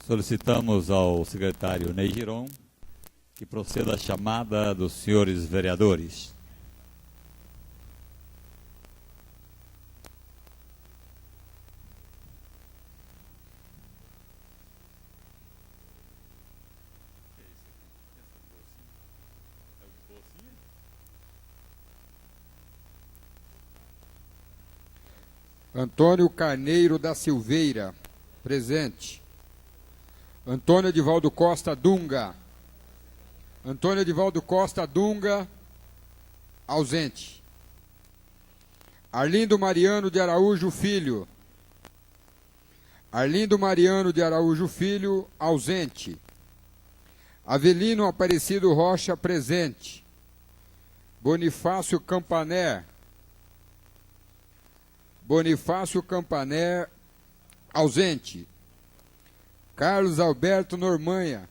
Solicitamos ao secretário Ney Giron que proceda à chamada dos senhores vereadores. Antônio Carneiro da Silveira, presente. Antônio Edivaldo Costa Dunga. Antônio Edivaldo Costa Dunga, ausente. Arlindo Mariano de Araújo Filho. Arlindo Mariano de Araújo Filho, ausente. Avelino Aparecido Rocha, presente. Bonifácio Campané. Bonifácio Campané, ausente. Carlos Alberto Normanha.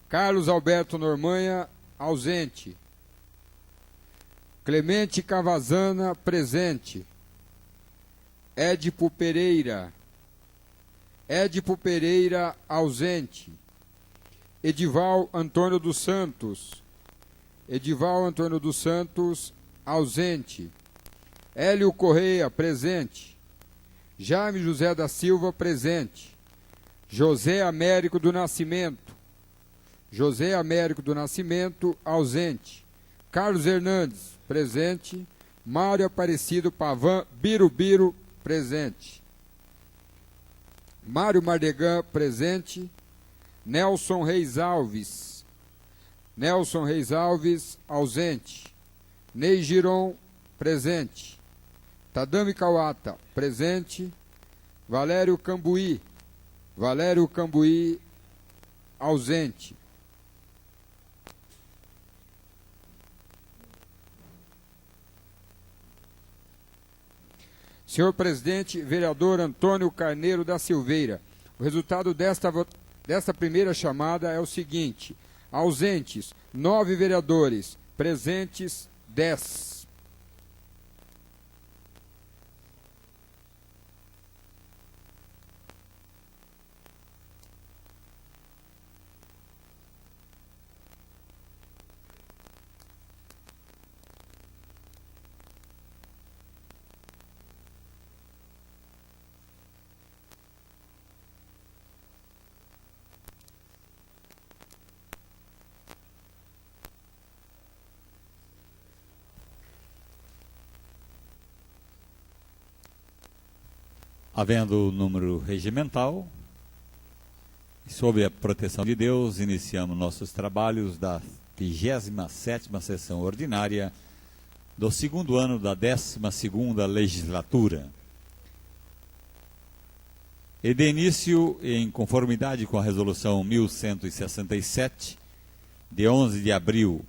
Carlos Alberto Normanha, ausente. Clemente Cavazana, presente. Édipo Pereira. Édipo Pereira, ausente. Edival Antônio dos Santos. Edival Antônio dos Santos, ausente. Hélio Correia, presente. Jaime José da Silva, presente. José Américo do Nascimento. José Américo do Nascimento, ausente. Carlos Hernandes, presente. Mário Aparecido Pavan Birubiru, presente. Mário Mardegan, presente. Nelson Reis Alves. Nelson Reis Alves, ausente. Ney Giron, presente. Tadami Kawata, presente. Valério Cambuí. Valério Cambuí, ausente. Senhor presidente, vereador Antônio Carneiro da Silveira, o resultado desta primeira chamada é o seguinte: ausentes, 9 vereadores, presentes, 10. Havendo o número regimental, sob a proteção de Deus, iniciamos nossos trabalhos da 27ª sessão ordinária do segundo ano da 12ª legislatura. E de início, em conformidade com a resolução 1167, de 11 de abril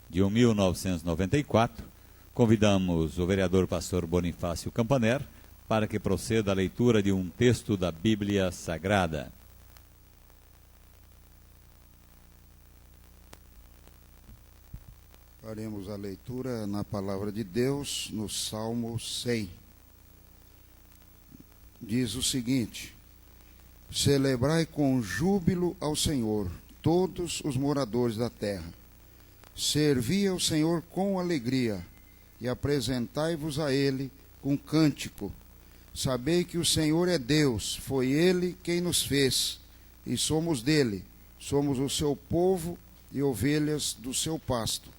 de 1994, convidamos o vereador pastor Bonifácio Campaner para que proceda a leitura de um texto da Bíblia Sagrada. Faremos a leitura na palavra de Deus, no Salmo 100. Diz o seguinte: celebrai com júbilo ao Senhor, todos os moradores da terra. Servi ao Senhor com alegria, e apresentai-vos a Ele com cântico. Sabei que o Senhor é Deus, foi Ele quem nos fez, e somos dele, somos o seu povo e ovelhas do seu pasto.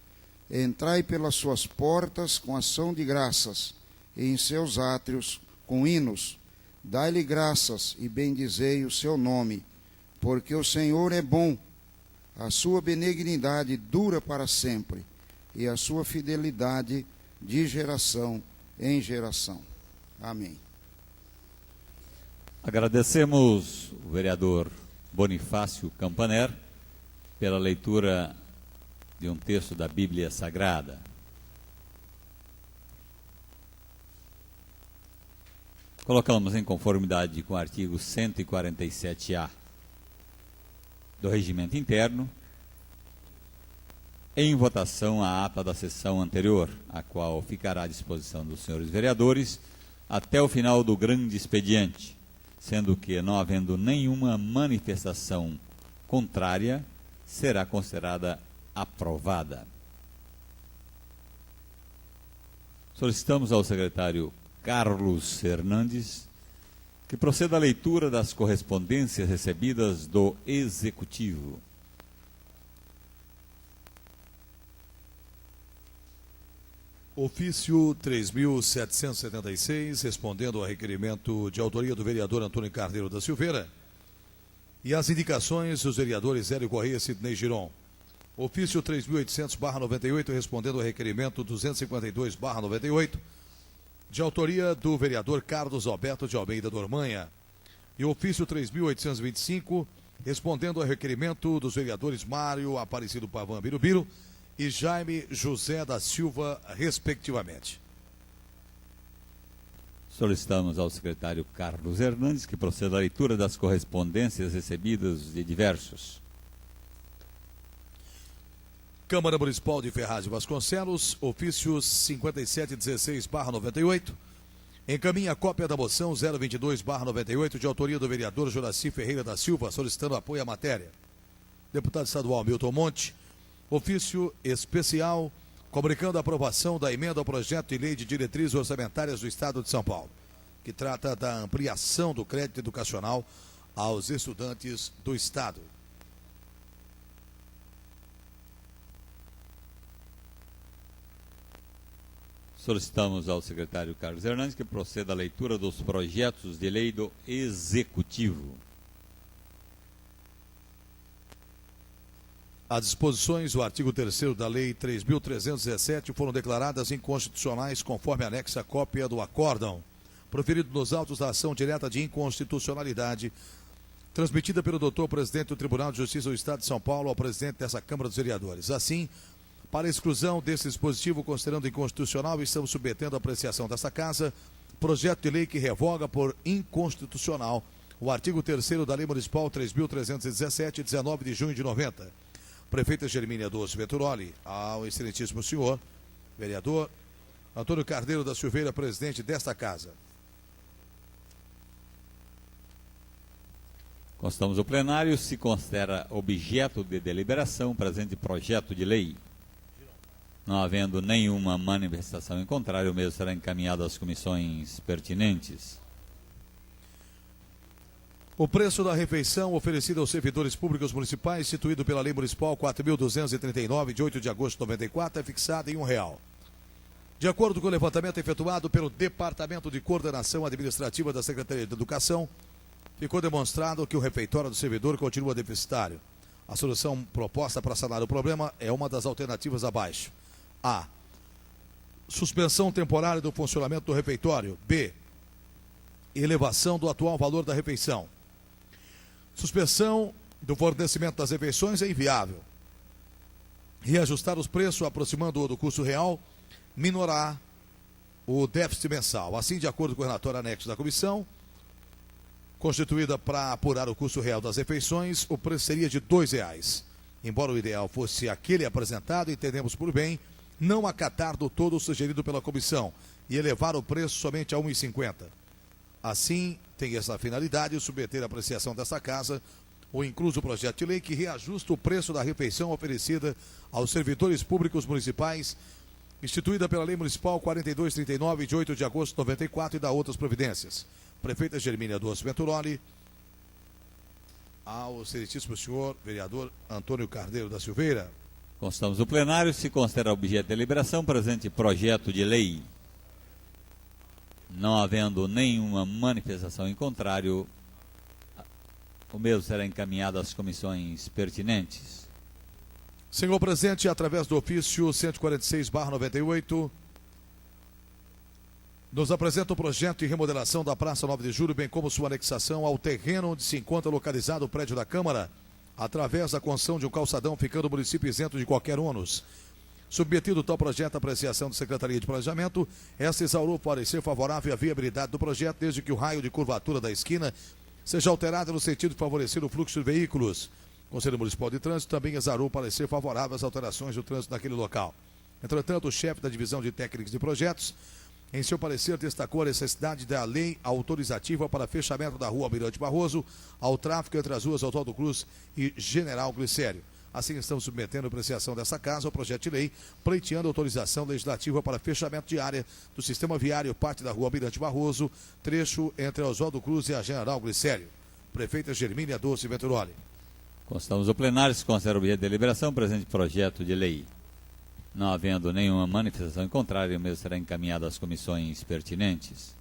Entrai pelas suas portas com ação de graças, e em seus átrios com hinos. Dai-lhe graças e bendizei o seu nome, porque o Senhor é bom, a sua benignidade dura para sempre, e a sua fidelidade de geração em geração. Amém. Agradecemos o vereador Bonifácio Campaner pela leitura de um texto da Bíblia Sagrada. Colocamos em conformidade com o artigo 147-A do Regimento Interno, em votação a ata da sessão anterior, a qual ficará à disposição dos senhores vereadores até o final do grande expediente, sendo que, não havendo nenhuma manifestação contrária, será considerada aprovada. Solicitamos ao secretário Carlos Hernandes que proceda à leitura das correspondências recebidas do Executivo. Ofício 3.776, respondendo ao requerimento de autoria do vereador Antônio Carneiro da Silveira e as indicações dos vereadores Hélio Corrêa e Sidnei Giron. Ofício 3.800/98, respondendo ao requerimento 252/98, de autoria do vereador Carlos Alberto de Almeida Dormanha. E ofício 3.825, respondendo ao requerimento dos vereadores Mário Aparecido Pavan Birubiru e Jaime José da Silva, respectivamente. Solicitamos ao secretário Carlos Hernandes que proceda à leitura das correspondências recebidas de diversos. Câmara Municipal de Ferraz de Vasconcelos, ofício 5716/98, encaminha a cópia da moção 022/98, de autoria do vereador Juraci Ferreira da Silva, solicitando apoio à matéria. Deputado estadual Milton Monte, ofício especial comunicando a aprovação da emenda ao projeto de lei de diretrizes orçamentárias do Estado de São Paulo, que trata da ampliação do crédito educacional aos estudantes do Estado. Solicitamos ao secretário Carlos Hernandes que proceda à leitura dos projetos de lei do Executivo. As disposições do artigo 3º da Lei 3.317 foram declaradas inconstitucionais conforme anexa cópia do acórdão, proferido nos autos da ação direta de inconstitucionalidade, transmitida pelo doutor presidente do Tribunal de Justiça do Estado de São Paulo ao presidente dessa Câmara dos Vereadores. Assim, para a exclusão desse dispositivo, considerando inconstitucional, estamos submetendo à apreciação desta Casa projeto de lei que revoga por inconstitucional o artigo 3º da Lei Municipal 3.317, 19 de junho de 90. Prefeita Germínia Doce Venturoli, ao excelentíssimo senhor, vereador Antônio Carneiro da Silveira, presidente desta Casa. Constamos o plenário, se considera objeto de deliberação presente projeto de lei. Não havendo nenhuma manifestação em contrário, o mesmo será encaminhado às comissões pertinentes. O preço da refeição oferecida aos servidores públicos municipais, instituído pela Lei Municipal 4.239, de 8 de agosto de 94, é fixado em R$1. De acordo com o levantamento efetuado pelo Departamento de Coordenação Administrativa da Secretaria de Educação, ficou demonstrado que o refeitório do servidor continua deficitário. A solução proposta para sanar o problema é uma das alternativas abaixo. A. Suspensão temporária do funcionamento do refeitório. B. Elevação do atual valor da refeição. Suspensão do fornecimento das refeições é inviável. Reajustar os preços, aproximando-o do custo real, minorar o déficit mensal. Assim, de acordo com o relatório anexo da comissão, constituída para apurar o custo real das refeições, o preço seria de R$2. Embora o ideal fosse aquele apresentado, entendemos por bem não acatar do todo o sugerido pela comissão e elevar o preço somente a R$1,50. Assim, tem essa finalidade de submeter à apreciação desta Casa o incluso projeto de lei que reajusta o preço da refeição oferecida aos servidores públicos municipais, instituída pela Lei Municipal 4239, de 8 de agosto de 94, e da outras providências. Prefeita Germínia Doce Venturoli, ao excelentíssimo senhor vereador Antônio Carneiro da Silveira. Constamos o plenário, se considera objeto de deliberação presente projeto de lei. Não havendo nenhuma manifestação em contrário, o mesmo será encaminhado às comissões pertinentes. Senhor presidente, através do ofício 146/98, nos apresenta o projeto de remodelação da Praça 9 de Julho, bem como sua anexação ao terreno onde se encontra localizado o prédio da Câmara, através da construção de um calçadão, ficando o município isento de qualquer ônus. Submetido tal projeto à apreciação da Secretaria de Planejamento, esta exaurou o parecer favorável à viabilidade do projeto, desde que o raio de curvatura da esquina seja alterado no sentido de favorecer o fluxo de veículos. O Conselho Municipal de Trânsito também exarou o parecer favorável às alterações do trânsito naquele local. Entretanto, o chefe da Divisão de Técnicos de Projetos Em seu parecer, destacou a necessidade da lei autorizativa para fechamento da rua Almirante Barroso ao tráfego entre as ruas Oswaldo Cruz e General Glicério. Assim, estamos submetendo a apreciação dessa casa ao projeto de lei, pleiteando autorização legislativa para fechamento de área do sistema viário parte da rua Almirante Barroso, trecho entre Oswaldo Cruz e a General Glicério. Prefeita Germínia Dulce Venturoli. Constamos ao plenário, se considera objeto de deliberação, presente projeto de lei. Não havendo nenhuma manifestação em contrário, o mesmo será encaminhado às comissões pertinentes.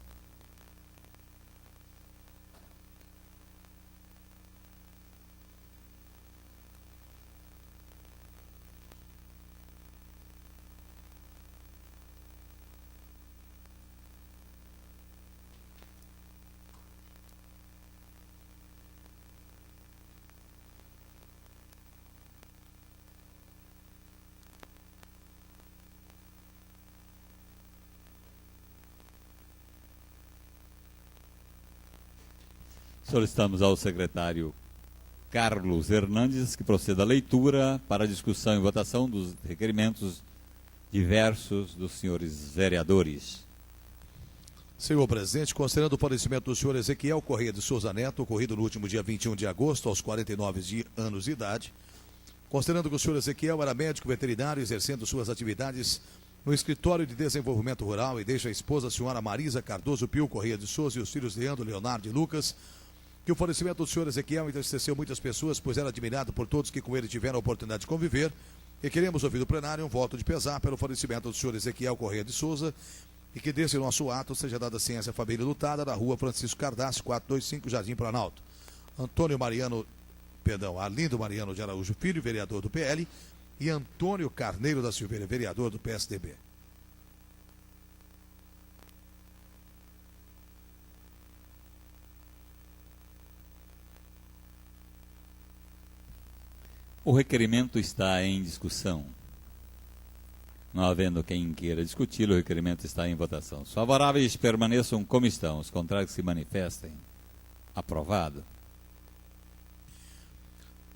Solicitamos ao secretário Carlos Hernandes que proceda à leitura para discussão e votação dos requerimentos diversos dos senhores vereadores. Senhor presidente, considerando o falecimento do senhor Ezequiel Correia de Souza Neto, ocorrido no último dia 21 de agosto, aos 49 anos de idade, considerando que o senhor Ezequiel era médico veterinário exercendo suas atividades no Escritório de Desenvolvimento Rural e deixa a esposa, a senhora Marisa Cardoso Pio Correia de Souza, e os filhos Leandro, Leonardo e Lucas, que o falecimento do senhor Ezequiel entristeceu muitas pessoas, pois era admirado por todos que com ele tiveram a oportunidade de conviver, e queremos ouvir do plenário um voto de pesar pelo falecimento do senhor Ezequiel Correia de Souza, e que desse nosso ato seja dada ciência à família lutada na rua Francisco Cardassi, 425, Jardim Planalto. Arlindo Mariano de Araújo Filho, vereador do PL, e Antônio Carneiro da Silveira, vereador do PSDB. O requerimento está em discussão. Não havendo quem queira discuti-lo, o requerimento está em votação. Os favoráveis permaneçam como estão, os contrários se manifestem. Aprovado.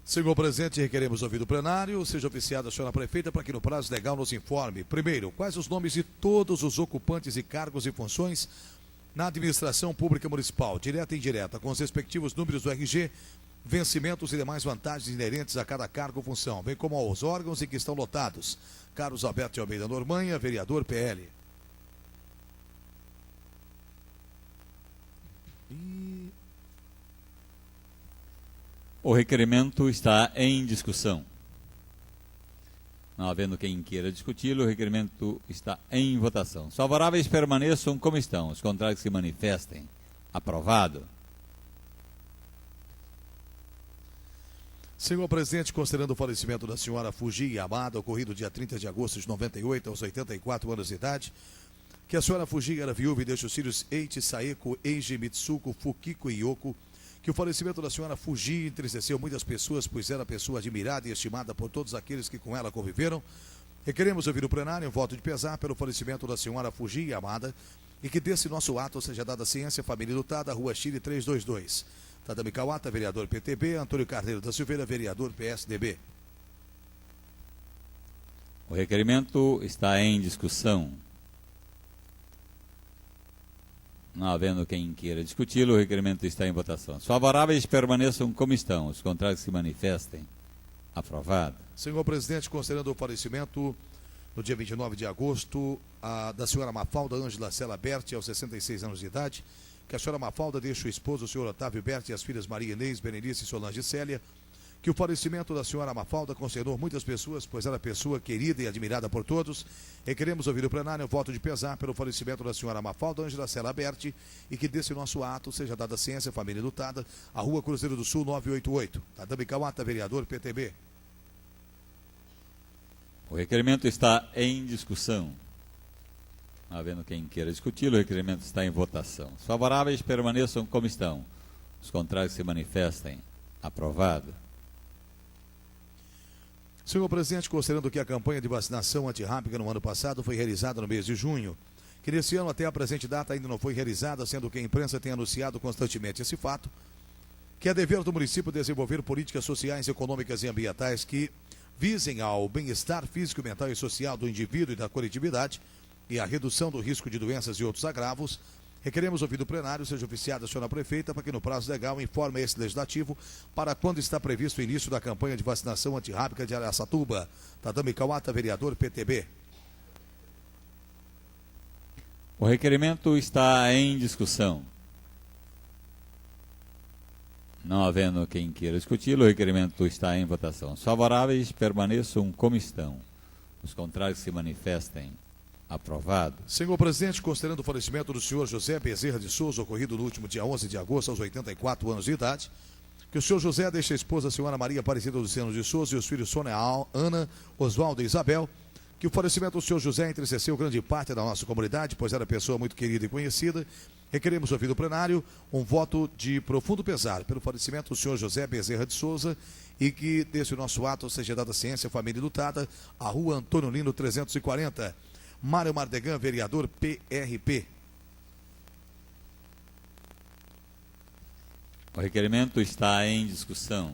Senhor presidente, requeremos ouvir do plenário, seja oficiada a senhora prefeita para que no prazo legal nos informe, primeiro, quais os nomes de todos os ocupantes de cargos e funções na administração pública municipal, direta e indireta, com os respectivos números do RG, vencimentos e demais vantagens inerentes a cada cargo ou função, bem como aos órgãos em que estão lotados. Carlos Alberto de Almeida Normanha, vereador PL. O requerimento está em discussão. Não havendo quem queira discuti-lo, o requerimento está em votação. Os favoráveis permaneçam como estão, os contrários se manifestem. Aprovado. Senhor presidente, considerando o falecimento da senhora Fuji Yamada, ocorrido dia 30 de agosto de 98, aos 84 anos de idade, que a senhora Fuji era viúva e deixa os filhos Eiichi, Saeko, Eiji, Mitsuko, Fukiko e Yoko, que o falecimento da senhora Fuji entristeceu muitas pessoas, pois era pessoa admirada e estimada por todos aqueles que com ela conviveram. Requeremos ouvir o plenário um voto de pesar pelo falecimento da senhora Fuji Yamada e que desse nosso ato seja dada ciência, família lutada, Rua Chile 322. Tadami Kawata, vereador PTB, Antônio Carneiro da Silveira, vereador PSDB. O requerimento está em discussão. Não havendo quem queira discuti-lo, o requerimento está em votação. Os favoráveis permaneçam como estão, os contrários se manifestem. Aprovado. Senhor presidente, considerando o falecimento no dia 29 de agosto da senhora Mafalda Ângela Sela Berti, aos 66 anos de idade, que a senhora Mafalda deixa o esposo, o senhor Otávio Berti, e as filhas Maria Inês, Berenice, Solange e Célia, que o falecimento da senhora Mafalda concernou muitas pessoas, pois era pessoa querida e admirada por todos, e queremos ouvir o plenário um voto de pesar pelo falecimento da senhora Mafalda Ângela Sela Berti e que desse nosso ato seja dada ciência, família lutada, a Rua Cruzeiro do Sul 988. Tadami Kawata, vereador PTB. O requerimento está em discussão. Não havendo quem queira discuti-lo, o requerimento está em votação. Os favoráveis permaneçam como estão. Os contrários se manifestem. Aprovado. Senhor presidente, considerando que a campanha de vacinação antirrábica no ano passado foi realizada no mês de junho, que nesse ano até a presente data ainda não foi realizada, sendo que a imprensa tem anunciado constantemente esse fato, que é dever do município desenvolver políticas sociais, econômicas e ambientais que visem ao bem-estar físico, mental e social do indivíduo e da coletividade, e a redução do risco de doenças e outros agravos, requeremos ouvir do plenário, seja oficiada a senhora prefeita, para que no prazo legal informe esse legislativo para quando está previsto o início da campanha de vacinação antirrábica de Araçatuba. Tadami Kawata, vereador PTB. O requerimento está em discussão. Não havendo quem queira discuti-lo, o requerimento está em votação. Os favoráveis permaneçam como estão. Os contrários se manifestem. Aprovado. Senhor presidente, considerando o falecimento do senhor José Bezerra de Souza, ocorrido no último dia 11 de agosto, aos 84 anos de idade, que o senhor José deixe a esposa, a senhora Maria Aparecida Luciano de Souza, e os filhos Sônia, Ana, Oswaldo e Isabel, que o falecimento do senhor José entristeceu grande parte da nossa comunidade, pois era pessoa muito querida e conhecida. Requeremos ouvir do plenário um voto de profundo pesar pelo falecimento do senhor José Bezerra de Souza e que desse o nosso ato seja dada ciência à família lutada, a rua Antônio Lino 340. Mário Mardegan, vereador PRP. O requerimento está em discussão.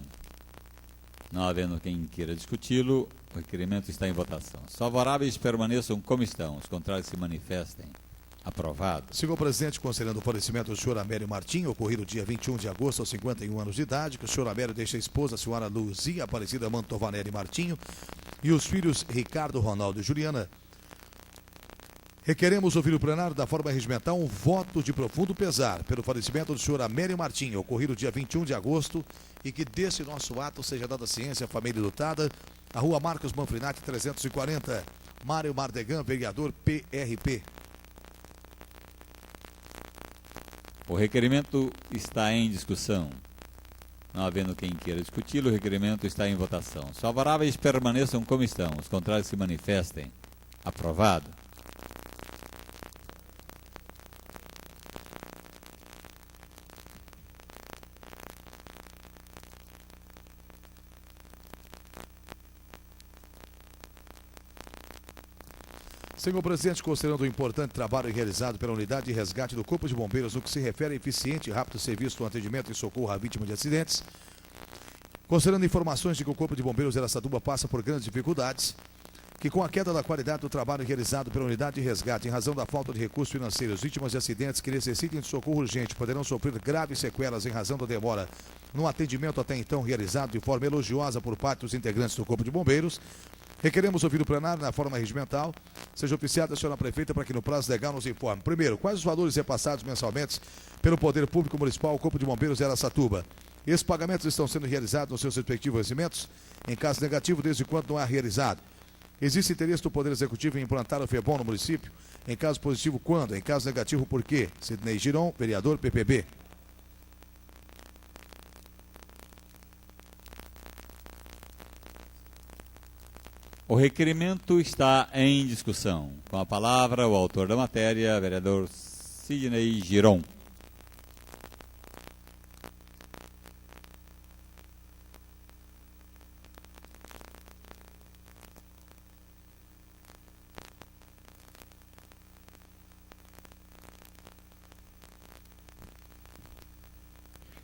Não havendo quem queira discuti-lo, o requerimento está em votação. Os favoráveis permaneçam como estão, os contrários se manifestem. Aprovado. Senhor presidente, considerando o falecimento do senhor Amério Martim, ocorrido dia 21 de agosto, aos 51 anos de idade, que o senhor Amério deixa a esposa, a senhora Luzia Aparecida Mantovanelli Martinho, e os filhos Ricardo, Ronaldo e Juliana. Requeremos ouvir o plenário da forma regimental um voto de profundo pesar pelo falecimento do senhor Amério Martim, ocorrido dia 21 de agosto, e que desse nosso ato seja dada ciência à família lutada, a rua Marcos Manfrinati 340. Mário Mardegan, vereador PRP. O requerimento está em discussão. Não havendo quem queira discuti-lo, o requerimento está em votação. Os favoráveis permaneçam como estão, os contrários se manifestem. Aprovado. Senhor presidente, considerando o importante trabalho realizado pela unidade de resgate do Corpo de Bombeiros no que se refere a eficiente e rápido serviço no atendimento e socorro à vítima de acidentes, considerando informações de que o Corpo de Bombeiros de Araçatuba passa por grandes dificuldades, que com a queda da qualidade do trabalho realizado pela unidade de resgate em razão da falta de recursos financeiros, vítimas de acidentes que necessitem de socorro urgente poderão sofrer graves sequelas em razão da demora no atendimento até então realizado de forma elogiosa por parte dos integrantes do Corpo de Bombeiros. Requeremos ouvir o plenário na forma regimental, seja oficiada a senhora prefeita para que no prazo legal nos informe. Primeiro, quais os valores repassados mensalmente pelo Poder Público Municipal ao Corpo de Bombeiros de Araçatuba? Esses pagamentos estão sendo realizados nos seus respectivos vencimentos? Em caso negativo, desde quando não é realizado? Existe interesse do Poder Executivo em implantar o FEBOM no município? Em caso positivo, quando? Em caso negativo, por quê? Sidney Giron, vereador PPB. O requerimento está em discussão. Com a palavra, o autor da matéria, vereador Sidney Giron.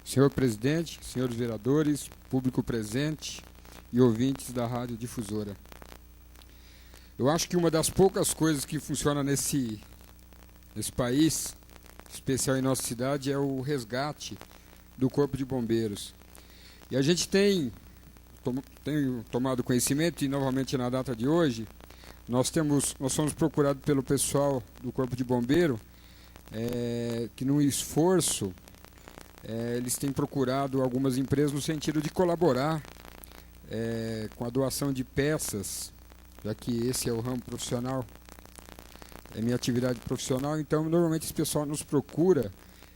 Senhor presidente, senhores vereadores, público presente e ouvintes da Rádio Difusora. Eu acho que uma das poucas coisas que funciona nesse país, especial em nossa cidade, é o resgate do Corpo de Bombeiros. E a gente tem tomado conhecimento, e novamente na data de hoje, nós somos procurados pelo pessoal do Corpo de Bombeiro, que num esforço, eles têm procurado algumas empresas no sentido de colaborar com a doação de peças, já que esse é o ramo profissional, é minha atividade profissional. Então normalmente esse pessoal nos procura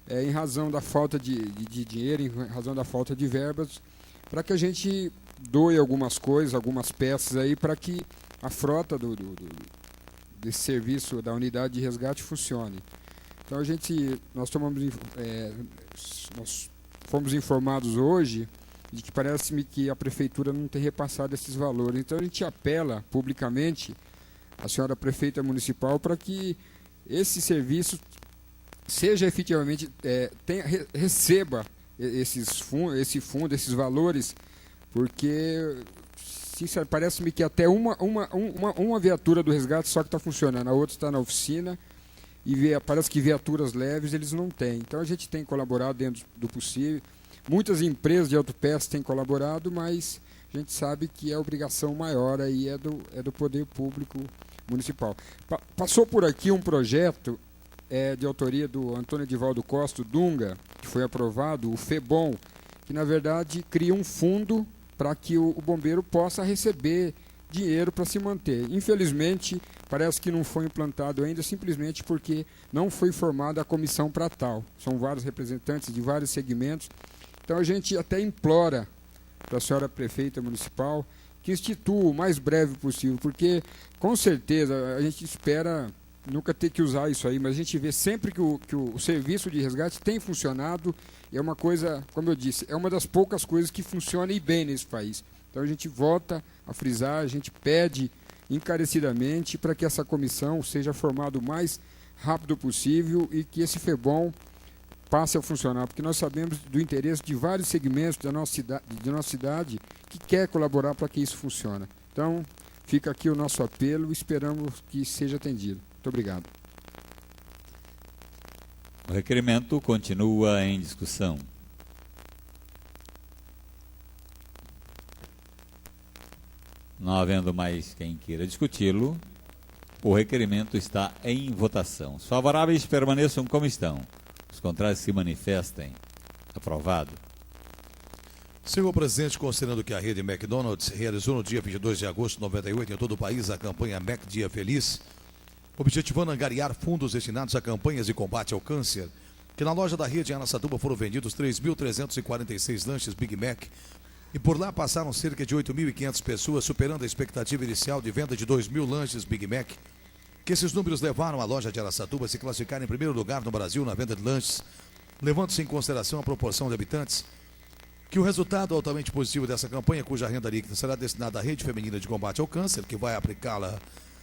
em razão da falta de dinheiro, em razão da falta de verbas, para que a gente doe algumas coisas, algumas peças aí, para que a frota desse serviço da unidade de resgate funcione. Então nós fomos informados hoje de que parece-me que a prefeitura não tem repassado esses valores. Então a gente apela publicamente à senhora prefeita municipal para que esse serviço seja efetivamente, receba esse fundo, esses valores, porque parece-me que até uma viatura do resgate só que está funcionando, a outra está na oficina e parece que viaturas leves eles não têm. Então a gente tem colaborado dentro do possível. Muitas empresas de autopeças têm colaborado, mas a gente sabe que a obrigação maior aí é do poder público municipal. Passou por aqui um projeto de autoria do Antônio Edivaldo Costa, Dunga, que foi aprovado, o FEBOM, que na verdade cria um fundo para que o bombeiro possa receber dinheiro para se manter. Infelizmente, parece que não foi implantado ainda, simplesmente porque não foi formada a comissão para tal. São vários representantes de vários segmentos. Então a gente até implora para a senhora prefeita municipal que institua o mais breve possível, porque com certeza a gente espera nunca ter que usar isso aí, mas a gente vê sempre que o serviço de resgate tem funcionado, e é uma coisa, como eu disse, é uma das poucas coisas que funciona e bem nesse país. Então a gente volta a frisar, a gente pede encarecidamente para que essa comissão seja formada o mais rápido possível e que esse FEBOM passe a funcionar, porque nós sabemos do interesse de vários segmentos da nossa cidade que quer colaborar para que isso funcione. Então, fica aqui o nosso apelo e esperamos que seja atendido. Muito obrigado. O requerimento continua em discussão. Não havendo mais quem queira discuti-lo, o requerimento está em votação. Os favoráveis permaneçam como estão. Os contrários se manifestem. Aprovado. Senhor presidente, considerando que a rede McDonald's realizou no dia 22 de agosto de 98 em todo o país a campanha Mac Dia Feliz, objetivando angariar fundos destinados a campanhas de combate ao câncer, que na loja da rede em Araçatuba foram vendidos 3.346 lanches Big Mac e por lá passaram cerca de 8.500 pessoas, superando a expectativa inicial de venda de 2.000 lanches Big Mac, que esses números levaram a loja de Araçatuba a se classificar em primeiro lugar no Brasil na venda de lanches, levando-se em consideração a proporção de habitantes, que o resultado altamente positivo dessa campanha, cuja renda líquida será destinada à rede feminina de combate ao câncer, que vai aplicá-la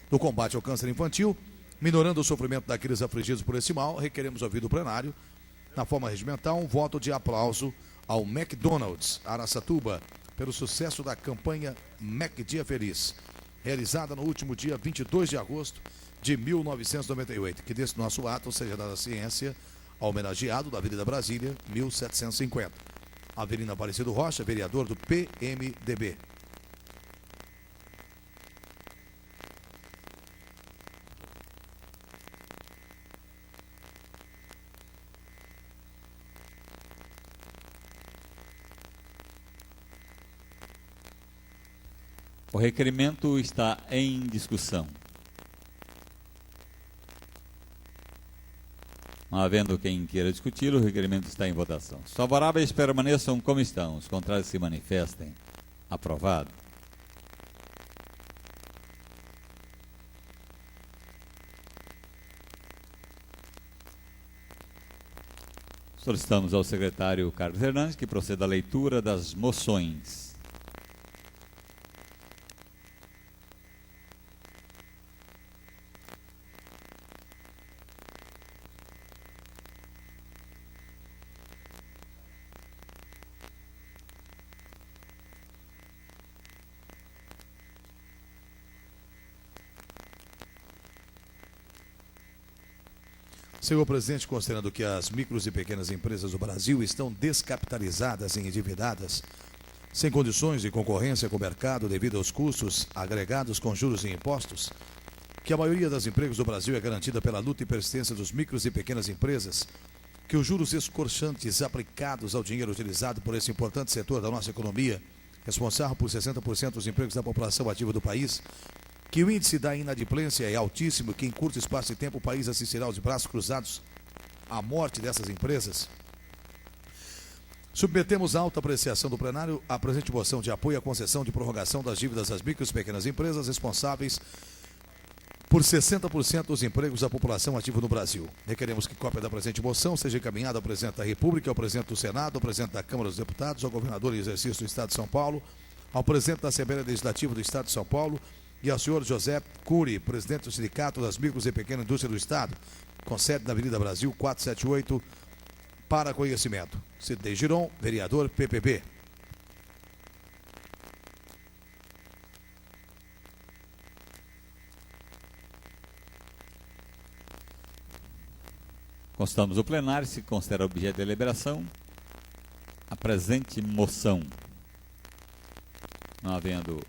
no combate ao câncer infantil, minorando o sofrimento daqueles afligidos por esse mal, requeremos ouvir do plenário, na forma regimental, um voto de aplauso ao McDonald's Araçatuba pelo sucesso da campanha Mac Dia Feliz, realizada no último dia 22 de agosto de 1998, que desse nosso ato seja dada ciência ao homenageado da Avenida Brasília, 1750. Avelino Aparecido Rocha, vereador do PMDB. O requerimento está em discussão. Não havendo quem queira discuti-lo, o requerimento está em votação. Os favoráveis permaneçam como estão, os contrários se manifestem. Aprovado. Solicitamos ao secretário Carlos Hernandes que proceda à leitura das moções. Senhor presidente, considerando que as micros e pequenas empresas do Brasil estão descapitalizadas e endividadas, sem condições de concorrência com o mercado devido aos custos agregados com juros e impostos, que a maioria dos empregos do Brasil é garantida pela luta e persistência dos micros e pequenas empresas, que os juros escorchantes aplicados ao dinheiro utilizado por esse importante setor da nossa economia, responsável por 60% dos empregos da população ativa do país, que o índice da inadimplência é altíssimo e que em curto espaço de tempo o país assistirá aos braços cruzados à morte dessas empresas. Submetemos à alta apreciação do plenário a presente moção de apoio à concessão de prorrogação das dívidas das micro e pequenas empresas responsáveis por 60% dos empregos da população ativa no Brasil. Requeremos que cópia da presente moção seja encaminhada ao presidente da República, ao presidente do Senado, ao presidente da Câmara dos Deputados, ao governador em exercício do Estado de São Paulo, ao presidente da Assembleia Legislativa do Estado de São Paulo e ao senhor José Cury, presidente do Sindicato das Micros e Pequena Indústria do Estado, com sede na Avenida Brasil 478, para conhecimento. Sidney Giron, vereador PPB. Constamos o plenário, se considera objeto de deliberação a presente moção. Não havendo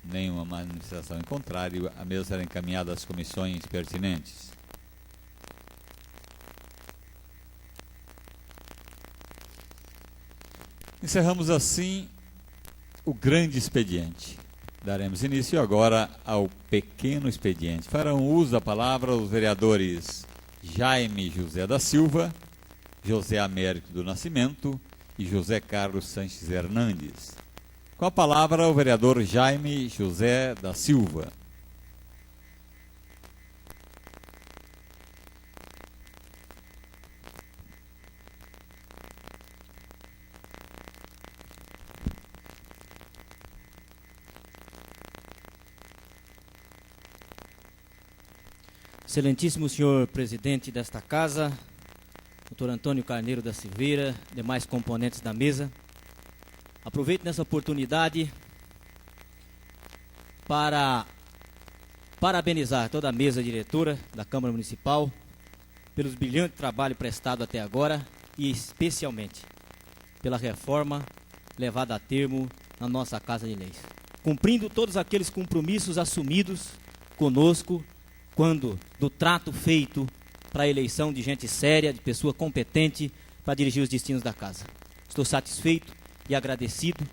nenhuma manifestação em contrário, a mesma será encaminhada às comissões pertinentes. Encerramos assim o grande expediente. Daremos início agora ao pequeno expediente. Farão uso da palavra os vereadores Jaime José da Silva, José Américo do Nascimento e José Carlos Sanches Hernandes. Com a palavra o vereador Jaime José da Silva. Excelentíssimo senhor presidente desta casa, doutor Antônio Carneiro da Silveira, demais componentes da mesa, aproveito nessa oportunidade para parabenizar toda a mesa diretora da Câmara Municipal pelos brilhantes trabalho prestado até agora e especialmente pela reforma levada a termo na nossa Casa de Leis, cumprindo todos aqueles compromissos assumidos conosco quando do trato feito para a eleição de gente séria, de pessoa competente para dirigir os destinos da casa. Estou satisfeito e agradecido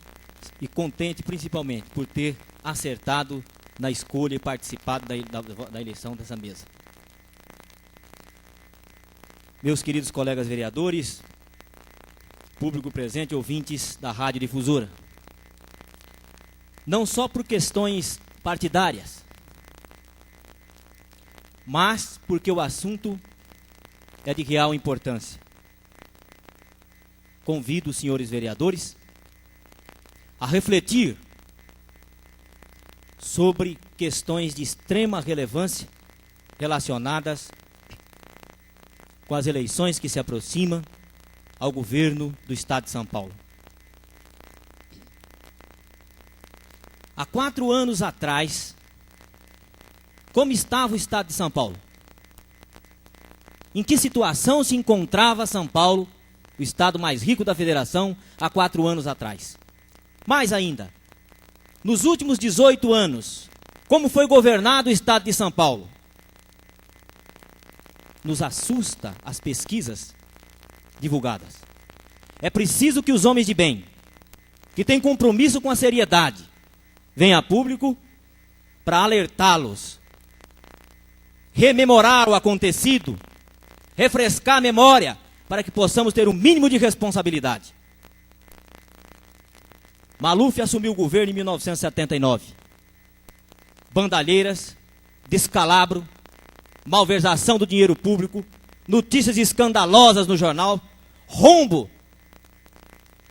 e contente principalmente por ter acertado na escolha e participado da eleição dessa mesa. Meus queridos colegas vereadores, público presente, ouvintes da Rádio Difusora, não só por questões partidárias, mas porque o assunto é de real importância. Convido os senhores vereadores a refletir sobre questões de extrema relevância relacionadas com as eleições que se aproximam ao governo do Estado de São Paulo. Há 4 anos atrás, como estava o Estado de São Paulo? Em que situação se encontrava São Paulo, o estado mais rico da federação, há 4 anos atrás? Mais ainda, nos últimos 18 anos, como foi governado o Estado de São Paulo? Nos assusta as pesquisas divulgadas. É preciso que os homens de bem, que têm compromisso com a seriedade, venham a público para alertá-los, rememorar o acontecido, refrescar a memória, para que possamos ter um mínimo de responsabilidade. Maluf assumiu o governo em 1979. Bandalheiras, descalabro, malversação do dinheiro público, notícias escandalosas no jornal, rombo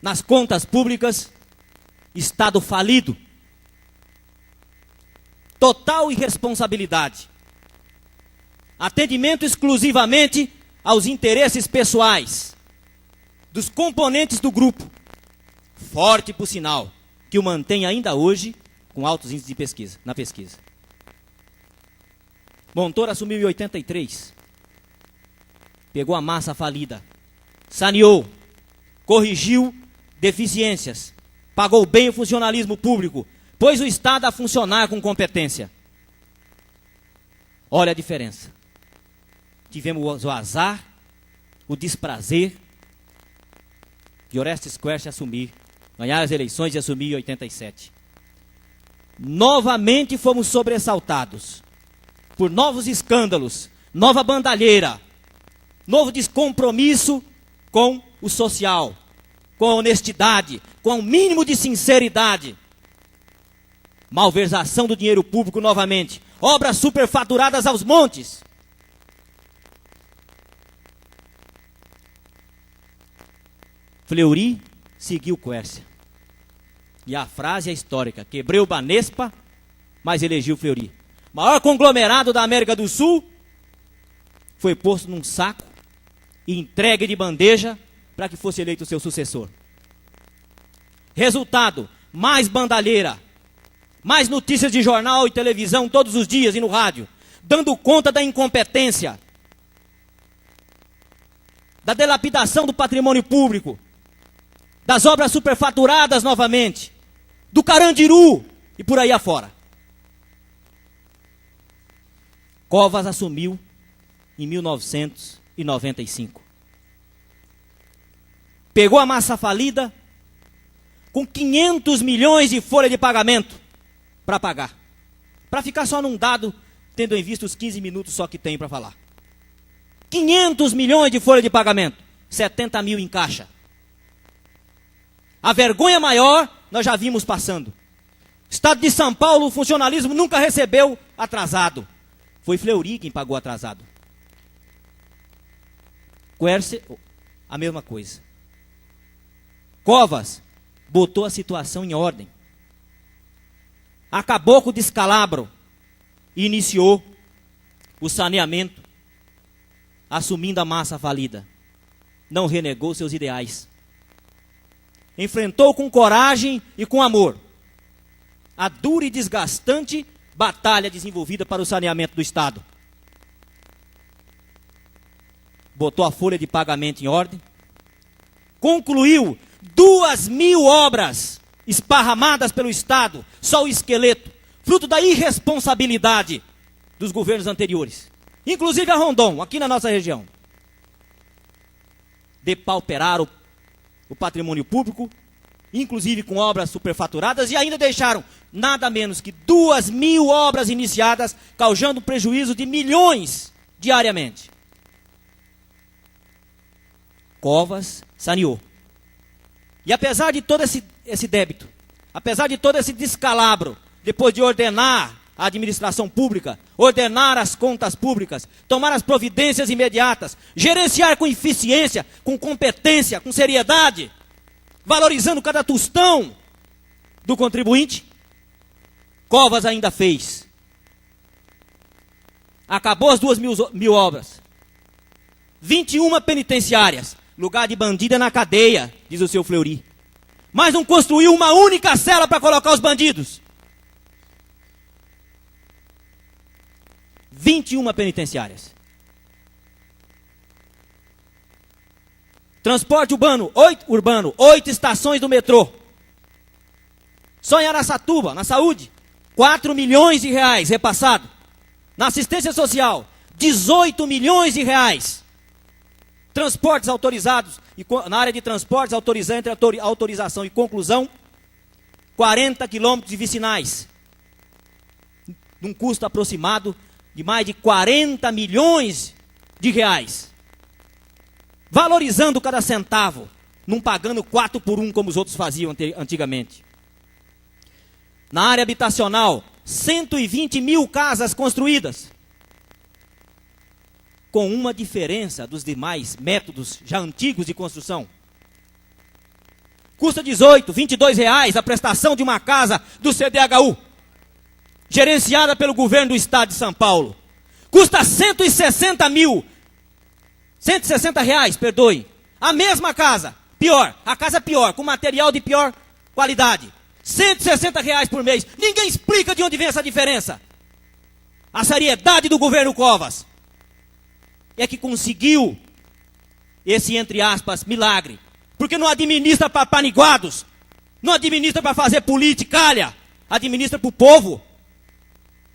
nas contas públicas, Estado falido. Total irresponsabilidade. Atendimento exclusivamente aos interesses pessoais dos componentes do grupo. Forte, por sinal, que o mantém ainda hoje com altos índices de pesquisa, na pesquisa. Montoro assumiu em 83. Pegou a massa falida, saneou, corrigiu deficiências, pagou bem o funcionalismo público, pôs o Estado a funcionar com competência. Olha a diferença. Tivemos o azar, o desprazer de Orestes Quercia assumir, ganhar as eleições e assumir em 87. Novamente fomos sobressaltados por novos escândalos, nova bandalheira, novo descompromisso com o social, com a honestidade, com o mínimo de sinceridade. Malversação do dinheiro público novamente, obras superfaturadas aos montes. Fleury seguiu Quercia. E a frase é histórica: quebrei o Banespa, mas elegeu Fleury. Maior conglomerado da América do Sul foi posto num saco e entregue de bandeja para que fosse eleito o seu sucessor. Resultado: mais bandalheira, mais notícias de jornal e televisão todos os dias e no rádio, dando conta da incompetência da dilapidação do patrimônio público, das obras superfaturadas novamente, do Carandiru e por aí afora. Covas assumiu em 1995. Pegou a massa falida com 500 milhões de folha de pagamento para pagar. Para ficar só num dado, tendo em vista os 15 minutos só que tem para falar. 500 milhões de folha de pagamento, 70 mil em caixa. A vergonha maior nós já vimos passando. Estado de São Paulo, o funcionalismo nunca recebeu atrasado. Foi Fleury quem pagou atrasado. Quercia, a mesma coisa. Covas botou a situação em ordem. Acabou com o descalabro e iniciou o saneamento, assumindo a massa falida. Não renegou seus ideais. Enfrentou com coragem e com amor a dura e desgastante batalha desenvolvida para o saneamento do Estado. Botou a folha de pagamento em ordem. Concluiu 2.000 obras esparramadas pelo Estado, só o esqueleto, fruto da irresponsabilidade dos governos anteriores. Inclusive a Rondon, aqui na nossa região. Depauperaram o patrimônio público, inclusive com obras superfaturadas, e ainda deixaram nada menos que 2.000 obras iniciadas, causando prejuízo de milhões diariamente. Covas saneou. E apesar de todo esse débito, apesar de todo esse descalabro, depois de ordenar a administração pública, ordenar as contas públicas, tomar as providências imediatas, gerenciar com eficiência, com competência, com seriedade, valorizando cada tostão do contribuinte, Covas ainda fez. Acabou as 2.000 obras. 21 penitenciárias. Lugar de bandido é na cadeia, diz o seu Fleury. Mas não construiu uma única cela para colocar os bandidos. 21 penitenciárias. Transporte urbano, 8 estações do metrô. Só em Araçatuba, na saúde, 4 milhões de reais repassado. Na assistência social, 18 milhões de reais. Transportes autorizados, e na área de transportes, autorizando entre autorização e conclusão, 40 quilômetros de vicinais. Num custo aproximado de mais de 40 milhões de reais. Valorizando cada centavo, não pagando 4 por 1 como os outros faziam antigamente. Na área habitacional, 120 mil casas construídas. Com uma diferença dos demais métodos já antigos de construção. Custa 18, 22 reais a prestação de uma casa do CDHU, gerenciada pelo governo do estado de São Paulo. Custa 160 reais, perdoe. A mesma casa, pior, a casa pior, com material de pior qualidade. 160 reais por mês. Ninguém explica de onde vem essa diferença. A seriedade do governo Covas é que conseguiu esse, entre aspas, milagre. Porque não administra para paniguados, não administra para fazer politicalha, administra para o povo.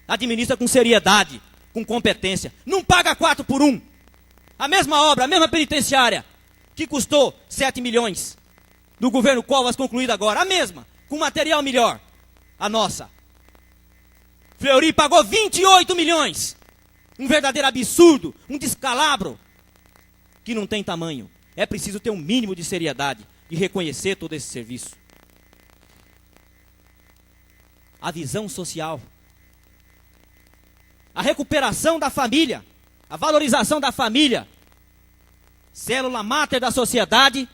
Administra com seriedade, com competência. Não paga 4 por 1. A mesma obra, a mesma penitenciária, que custou 7 milhões, do governo Covas concluída agora, a mesma, com material melhor, a nossa. Fleury pagou 28 milhões. Um verdadeiro absurdo, um descalabro, que não tem tamanho. É preciso ter um mínimo de seriedade e reconhecer todo esse serviço. A visão social, a recuperação da família, a valorização da família, célula máter da sociedade,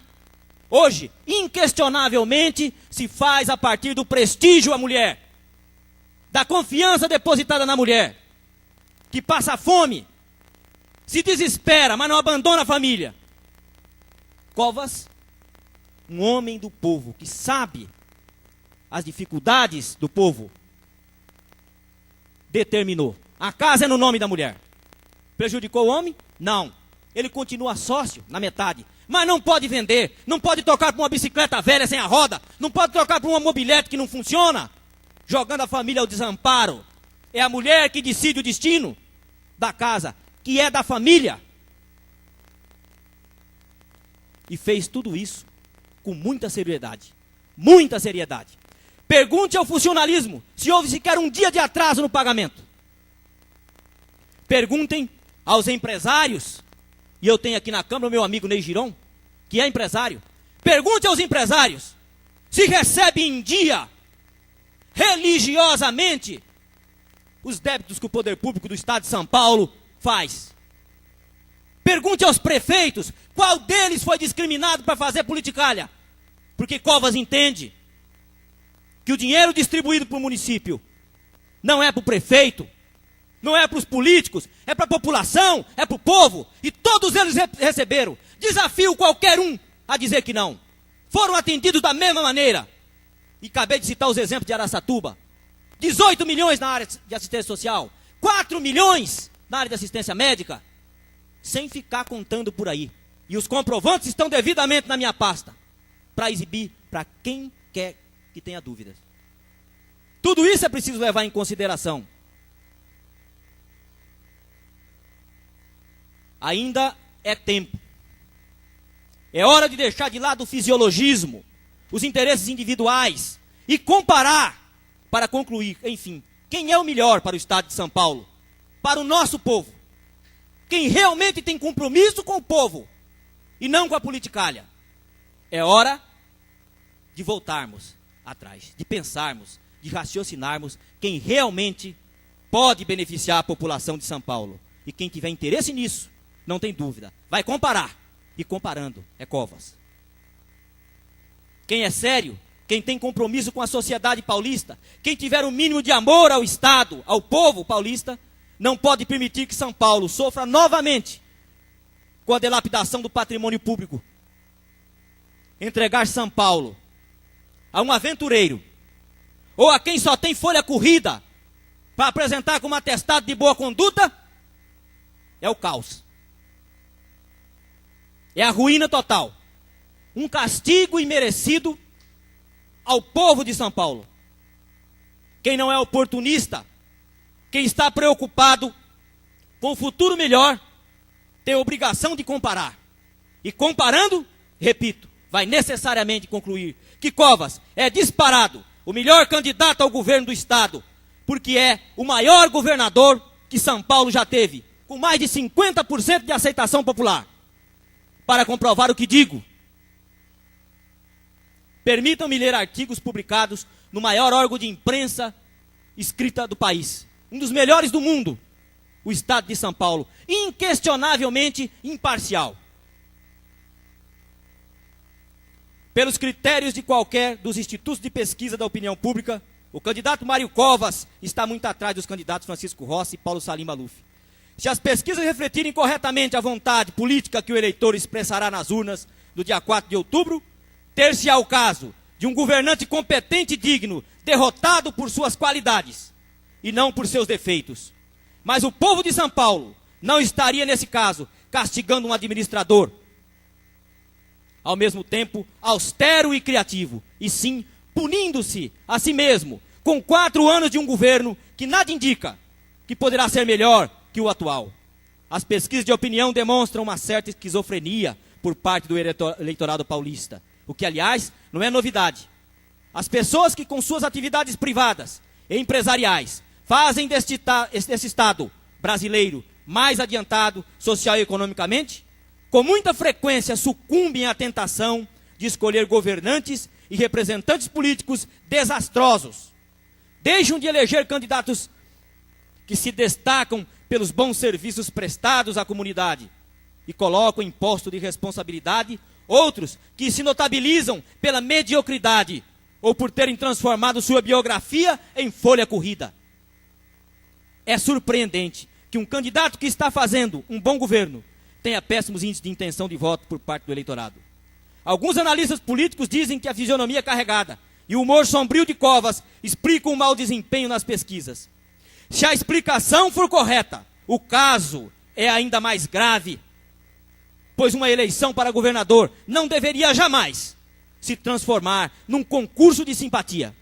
hoje, inquestionavelmente, se faz a partir do prestígio à mulher, da confiança depositada na mulher, que passa fome, se desespera, mas não abandona a família. Covas, um homem do povo, que sabe as dificuldades do povo, determinou. A casa é no nome da mulher. Prejudicou o homem? Não. ele continua sócio na metade. Mas não pode vender, não pode trocar por uma bicicleta velha sem a roda, não pode trocar por uma mobilete que não funciona, jogando a família ao desamparo. É a mulher que decide o destino da casa, que é da família. E fez tudo isso com muita seriedade. Muita seriedade. Pergunte ao funcionalismo se houve sequer um dia de atraso no pagamento. Perguntem aos empresários, e eu tenho aqui na Câmara o meu amigo Ney Giron, que é empresário. Pergunte aos empresários se recebe em dia, religiosamente, os débitos que o poder público do Estado de São Paulo faz. Pergunte aos prefeitos qual deles foi discriminado para fazer politicalha. Porque Covas entende que o dinheiro distribuído para o município não é para o prefeito, não é para os políticos, é para a população, é para o povo. E todos eles receberam. Desafio qualquer um a dizer que não. Foram atendidos da mesma maneira. E acabei de citar os exemplos de Araçatuba. 18 milhões na área de assistência social, 4 milhões na área de assistência médica, sem ficar contando por aí. E os comprovantes estão devidamente na minha pasta, para exibir para quem quer que tenha dúvidas. Tudo isso é preciso levar em consideração. Ainda é tempo. É hora de deixar de lado o fisiologismo, os interesses individuais e comparar para concluir, enfim, quem é o melhor para o Estado de São Paulo, para o nosso povo. Quem realmente tem compromisso com o povo e não com a politicalha. É hora de voltarmos atrás, de pensarmos, de raciocinarmos quem realmente pode beneficiar a população de São Paulo. E quem tiver interesse nisso, não tem dúvida, vai comparar. E comparando, é Covas. Quem é sério, quem tem compromisso com a sociedade paulista, quem tiver o mínimo de amor ao Estado, ao povo paulista, não pode permitir que São Paulo sofra novamente com a dilapidação do patrimônio público. Entregar São Paulo a um aventureiro, ou a quem só tem folha corrida para apresentar como atestado de boa conduta, é o caos. É a ruína total. Um castigo imerecido ao povo de São Paulo. Quem não é oportunista, quem está preocupado com o futuro melhor, tem a obrigação de comparar. E comparando, repito, vai necessariamente concluir que Covas é disparado o melhor candidato ao governo do Estado, porque é o maior governador que São Paulo já teve, com mais de 50% de aceitação popular. Para comprovar o que digo, permitam-me ler artigos publicados no maior órgão de imprensa escrita do país, um dos melhores do mundo, o Estado de São Paulo, inquestionavelmente imparcial. Pelos critérios de qualquer dos institutos de pesquisa da opinião pública, o candidato Mário Covas está muito atrás dos candidatos Francisco Rossi e Paulo Salim Maluf. Se as pesquisas refletirem corretamente a vontade política que o eleitor expressará nas urnas do dia 4 de outubro, ter-se-á o caso de um governante competente e digno, derrotado por suas qualidades e não por seus defeitos. Mas o povo de São Paulo não estaria, nesse caso, castigando um administrador, ao mesmo tempo austero e criativo, e sim punindo-se a si mesmo com 4 anos de um governo que nada indica que poderá ser melhor que o atual. As pesquisas de opinião demonstram uma certa esquizofrenia por parte do eleitorado paulista, o que, aliás, não é novidade. As pessoas que, com suas atividades privadas e empresariais, fazem deste Estado brasileiro mais adiantado social e economicamente, com muita frequência sucumbem à tentação de escolher governantes e representantes políticos desastrosos. Deixam de eleger candidatos que se destacam pelos bons serviços prestados à comunidade e colocam em posto de responsabilidade outros que se notabilizam pela mediocridade ou por terem transformado sua biografia em folha corrida. É surpreendente que um candidato que está fazendo um bom governo tenha péssimos índices de intenção de voto por parte do eleitorado. Alguns analistas políticos dizem que a fisionomia carregada e o humor sombrio de Covas explicam o mau desempenho nas pesquisas. Se a explicação for correta, o caso é ainda mais grave. pois uma eleição para governador não deveria jamais se transformar num concurso de simpatia.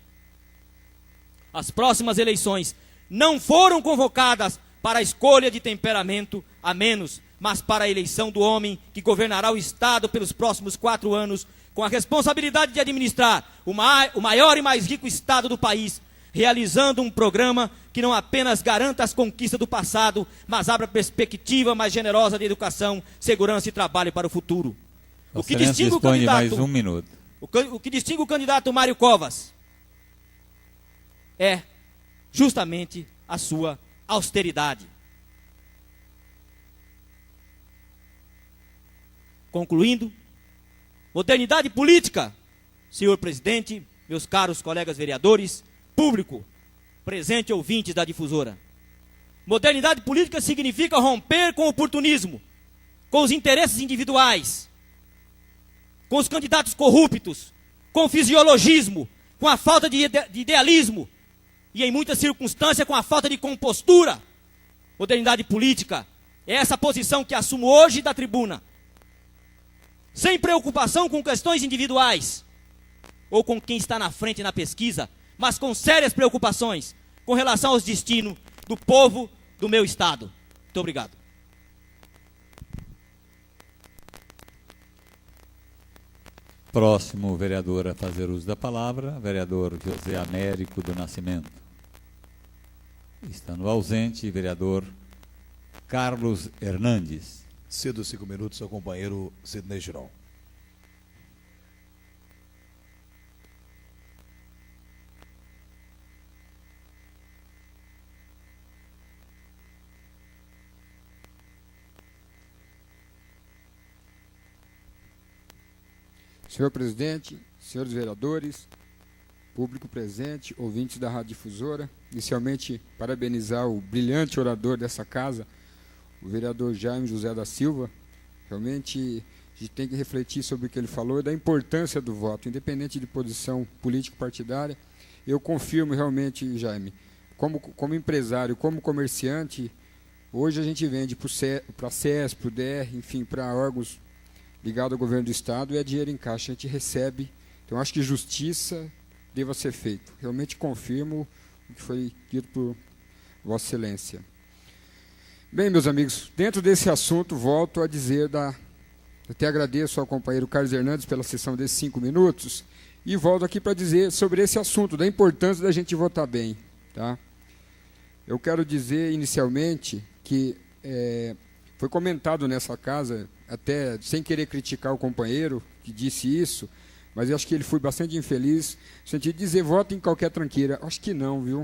As próximas eleições não foram convocadas para a escolha de temperamento a menos, mas para a eleição do homem que governará o Estado pelos próximos 4 anos, com a responsabilidade de administrar o maior e mais rico Estado do país, realizando um programa que não apenas garanta as conquistas do passado, mas abra perspectiva mais generosa de educação, segurança e trabalho para o futuro. O que distingue o candidato, mais 1 minuto. O que distingue o candidato Mário Covas é justamente a sua austeridade. Concluindo, modernidade política, senhor presidente, meus caros colegas vereadores, público, presente ouvintes da difusora. Modernidade política significa romper com o oportunismo, com os interesses individuais, com os candidatos corruptos, com o fisiologismo, com a falta de idealismo e, em muitas circunstâncias, com a falta de compostura. Modernidade política é essa posição que assumo hoje da tribuna, sem preocupação com questões individuais ou com quem está na frente na pesquisa, mas com sérias preocupações com relação aos destinos do povo do meu estado. Muito obrigado. Próximo vereador a fazer uso da palavra, vereador José Américo do Nascimento. Estando ausente, vereador Carlos Hernandes. Cedo 5 minutos ao companheiro Sidney Girol. Senhor presidente, senhores vereadores, público presente, ouvintes da Rádio Difusora, inicialmente parabenizar o brilhante orador dessa casa, o vereador Jaime José da Silva. Realmente a gente tem que refletir sobre o que ele falou e da importância do voto, independente de posição político-partidária. Eu confirmo realmente, Jaime, como empresário, como comerciante, hoje a gente vende para a CES, para o DR, enfim, para órgãos ligados ao governo do Estado, e é dinheiro em caixa, a gente recebe. Então, acho que justiça deva ser feita. Realmente confirmo o que foi dito por Vossa Excelência. Bem, meus amigos, dentro desse assunto, volto a dizer, até agradeço ao companheiro Carlos Hernandes pela sessão desses 5 minutos, e volto aqui para dizer sobre esse assunto, da importância da gente votar bem. Tá? Eu quero dizer, inicialmente, que foi comentado nessa casa, até sem querer criticar o companheiro que disse isso, mas eu acho que ele foi bastante infeliz, no sentido de dizer, vota em qualquer tranqueira. Acho que não, viu?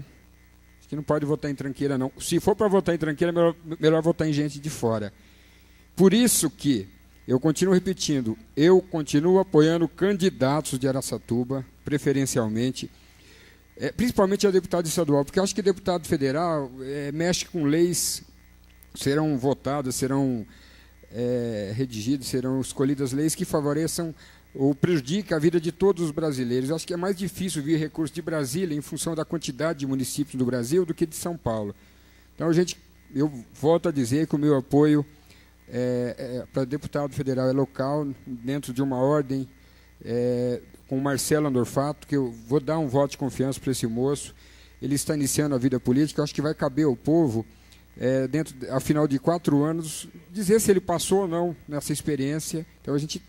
Acho que não pode votar em tranqueira, não. Se for para votar em tranqueira, melhor votar em gente de fora. Por isso que, eu continuo repetindo, eu continuo apoiando candidatos de Araçatuba, preferencialmente, principalmente a deputado estadual, porque eu acho que deputado federal mexe com leis, serão votadas, serão redigidas, serão escolhidas leis que favoreçam ou prejudicam a vida de todos os brasileiros. Eu acho que é mais difícil vir recurso de Brasília em função da quantidade de municípios do Brasil do que de São Paulo. Então, eu volto a dizer que o meu apoio para deputado federal é local, dentro de uma ordem, com o Marcelo Andorfato, que eu vou dar um voto de confiança para esse moço. Ele está iniciando a vida política, eu acho que vai caber ao povo, ao final de 4 anos, dizer se ele passou ou não nessa experiência. Então, a gente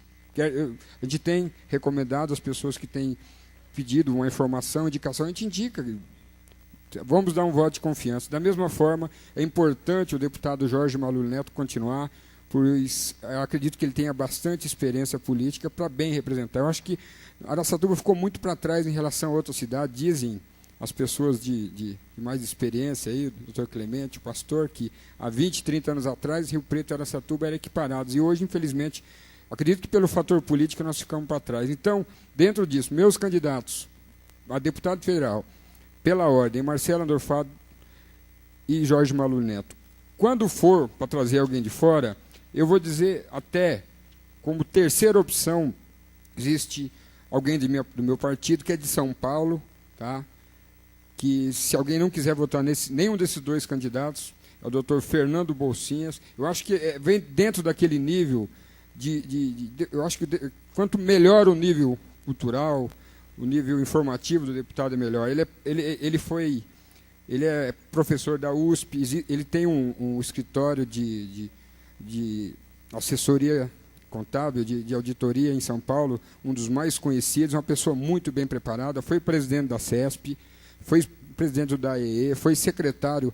tem recomendado às pessoas que têm pedido uma informação, indicação, a gente indica. Vamos dar um voto de confiança. Da mesma forma, é importante o deputado Jorge Malul Neto continuar, pois eu acredito que ele tenha bastante experiência política para bem representar. Eu acho que Araçatuba ficou muito para trás em relação a outras cidades. Dizem as pessoas de mais experiência, aí, o doutor Clemente, o pastor, que há 20, 30 anos atrás, Rio Preto e Araçatuba eram equiparados. E hoje, infelizmente, acredito que pelo fator político nós ficamos para trás. Então, dentro disso, meus candidatos a deputado federal, pela ordem, Marcelo Andorfato e Jorge Malul Neto. Quando for para trazer alguém de fora, eu vou dizer até, como terceira opção, existe alguém do meu partido, que é de São Paulo, tá? Que se alguém não quiser votar nenhum desses 2 candidatos, é o doutor Fernando Bolsinhas. Eu acho que vem dentro daquele nível eu acho que quanto melhor o nível cultural, o nível informativo do deputado é melhor. Ele é professor da USP, ele tem um escritório de assessoria contábil, de auditoria em São Paulo, um dos mais conhecidos, uma pessoa muito bem preparada, foi presidente da CESP, foi presidente da AEE, foi secretário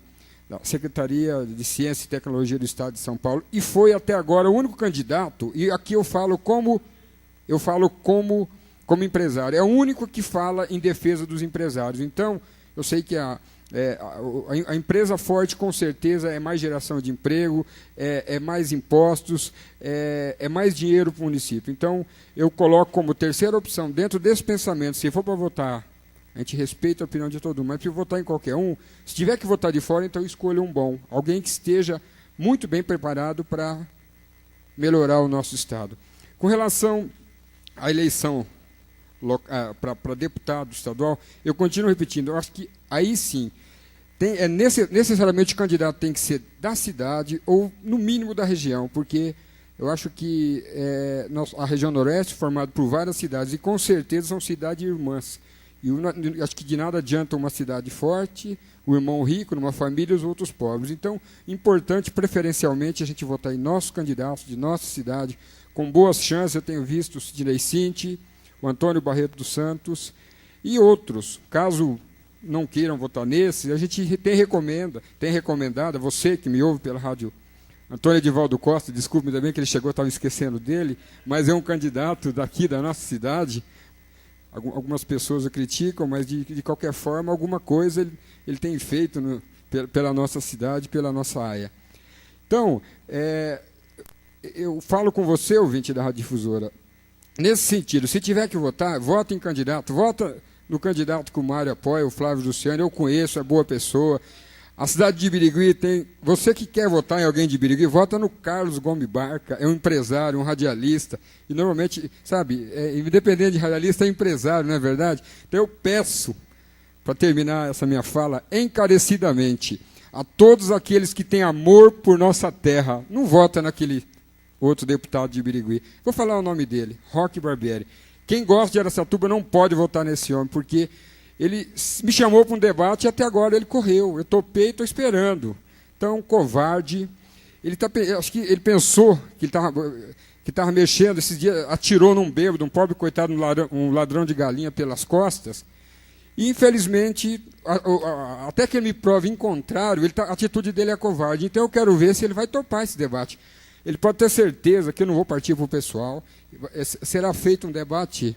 da Secretaria de Ciência e Tecnologia do Estado de São Paulo e foi até agora o único candidato, e aqui eu falo como empresário, é o único que fala em defesa dos empresários. Então, eu sei que a empresa forte, com certeza, é mais geração de emprego, é mais impostos, é mais dinheiro para o município. Então, eu coloco como terceira opção, dentro desse pensamento, se for para votar, a gente respeita a opinião de todo mundo, mas se votar em qualquer um, se tiver que votar de fora, então escolha um bom, alguém que esteja muito bem preparado para melhorar o nosso Estado. Com relação à eleição para deputado estadual, eu continuo repetindo, eu acho que aí sim, necessariamente o candidato tem que ser da cidade ou, no mínimo, da região, porque eu acho que a região Noroeste é formada por várias cidades, e com certeza são cidades irmãs. E acho que de nada adianta uma cidade forte, o irmão rico numa família e os outros pobres. Então, importante, preferencialmente, a gente votar em nossos candidatos de nossa cidade, com boas chances. Eu tenho visto o Sidney Cinti, o Antônio Barreto dos Santos e outros. Caso não queiram votar nesse, a gente tem recomendado, você que me ouve pela rádio, Antônio Edivaldo Costa, desculpe também que ele chegou, estava esquecendo dele, mas é um candidato daqui da nossa cidade. Algumas pessoas o criticam, mas de qualquer forma, alguma coisa ele tem feito pela nossa cidade, pela nossa área. Então, eu falo com você, ouvinte da Rádio Difusora, nesse sentido, se tiver que votar, vota em candidato, vota no candidato que o Mário apoia, o Flávio Luciano, eu conheço, é boa pessoa. A cidade de Birigui tem... Você que quer votar em alguém de Birigui, vota no Carlos Gomes Barca, é um empresário, um radialista, e normalmente, sabe, independente de radialista, é empresário, não é verdade? Então eu peço, para terminar essa minha fala, encarecidamente, a todos aqueles que têm amor por nossa terra, não vota naquele outro deputado de Birigui. Vou falar o nome dele, Roque Barbieri. Quem gosta de Araçatuba não pode votar nesse homem, porque ele me chamou para um debate e até agora ele correu. Eu topei e estou esperando. Então, covarde. Acho que ele pensou que estava mexendo. Esses dias atirou num bêbado, um pobre coitado, um ladrão de galinha pelas costas. E, infelizmente, até que ele me prove em contrário, a atitude dele é covarde. Então, eu quero ver se ele vai topar esse debate. Ele pode ter certeza que eu não vou partir para o pessoal. Será feito um debate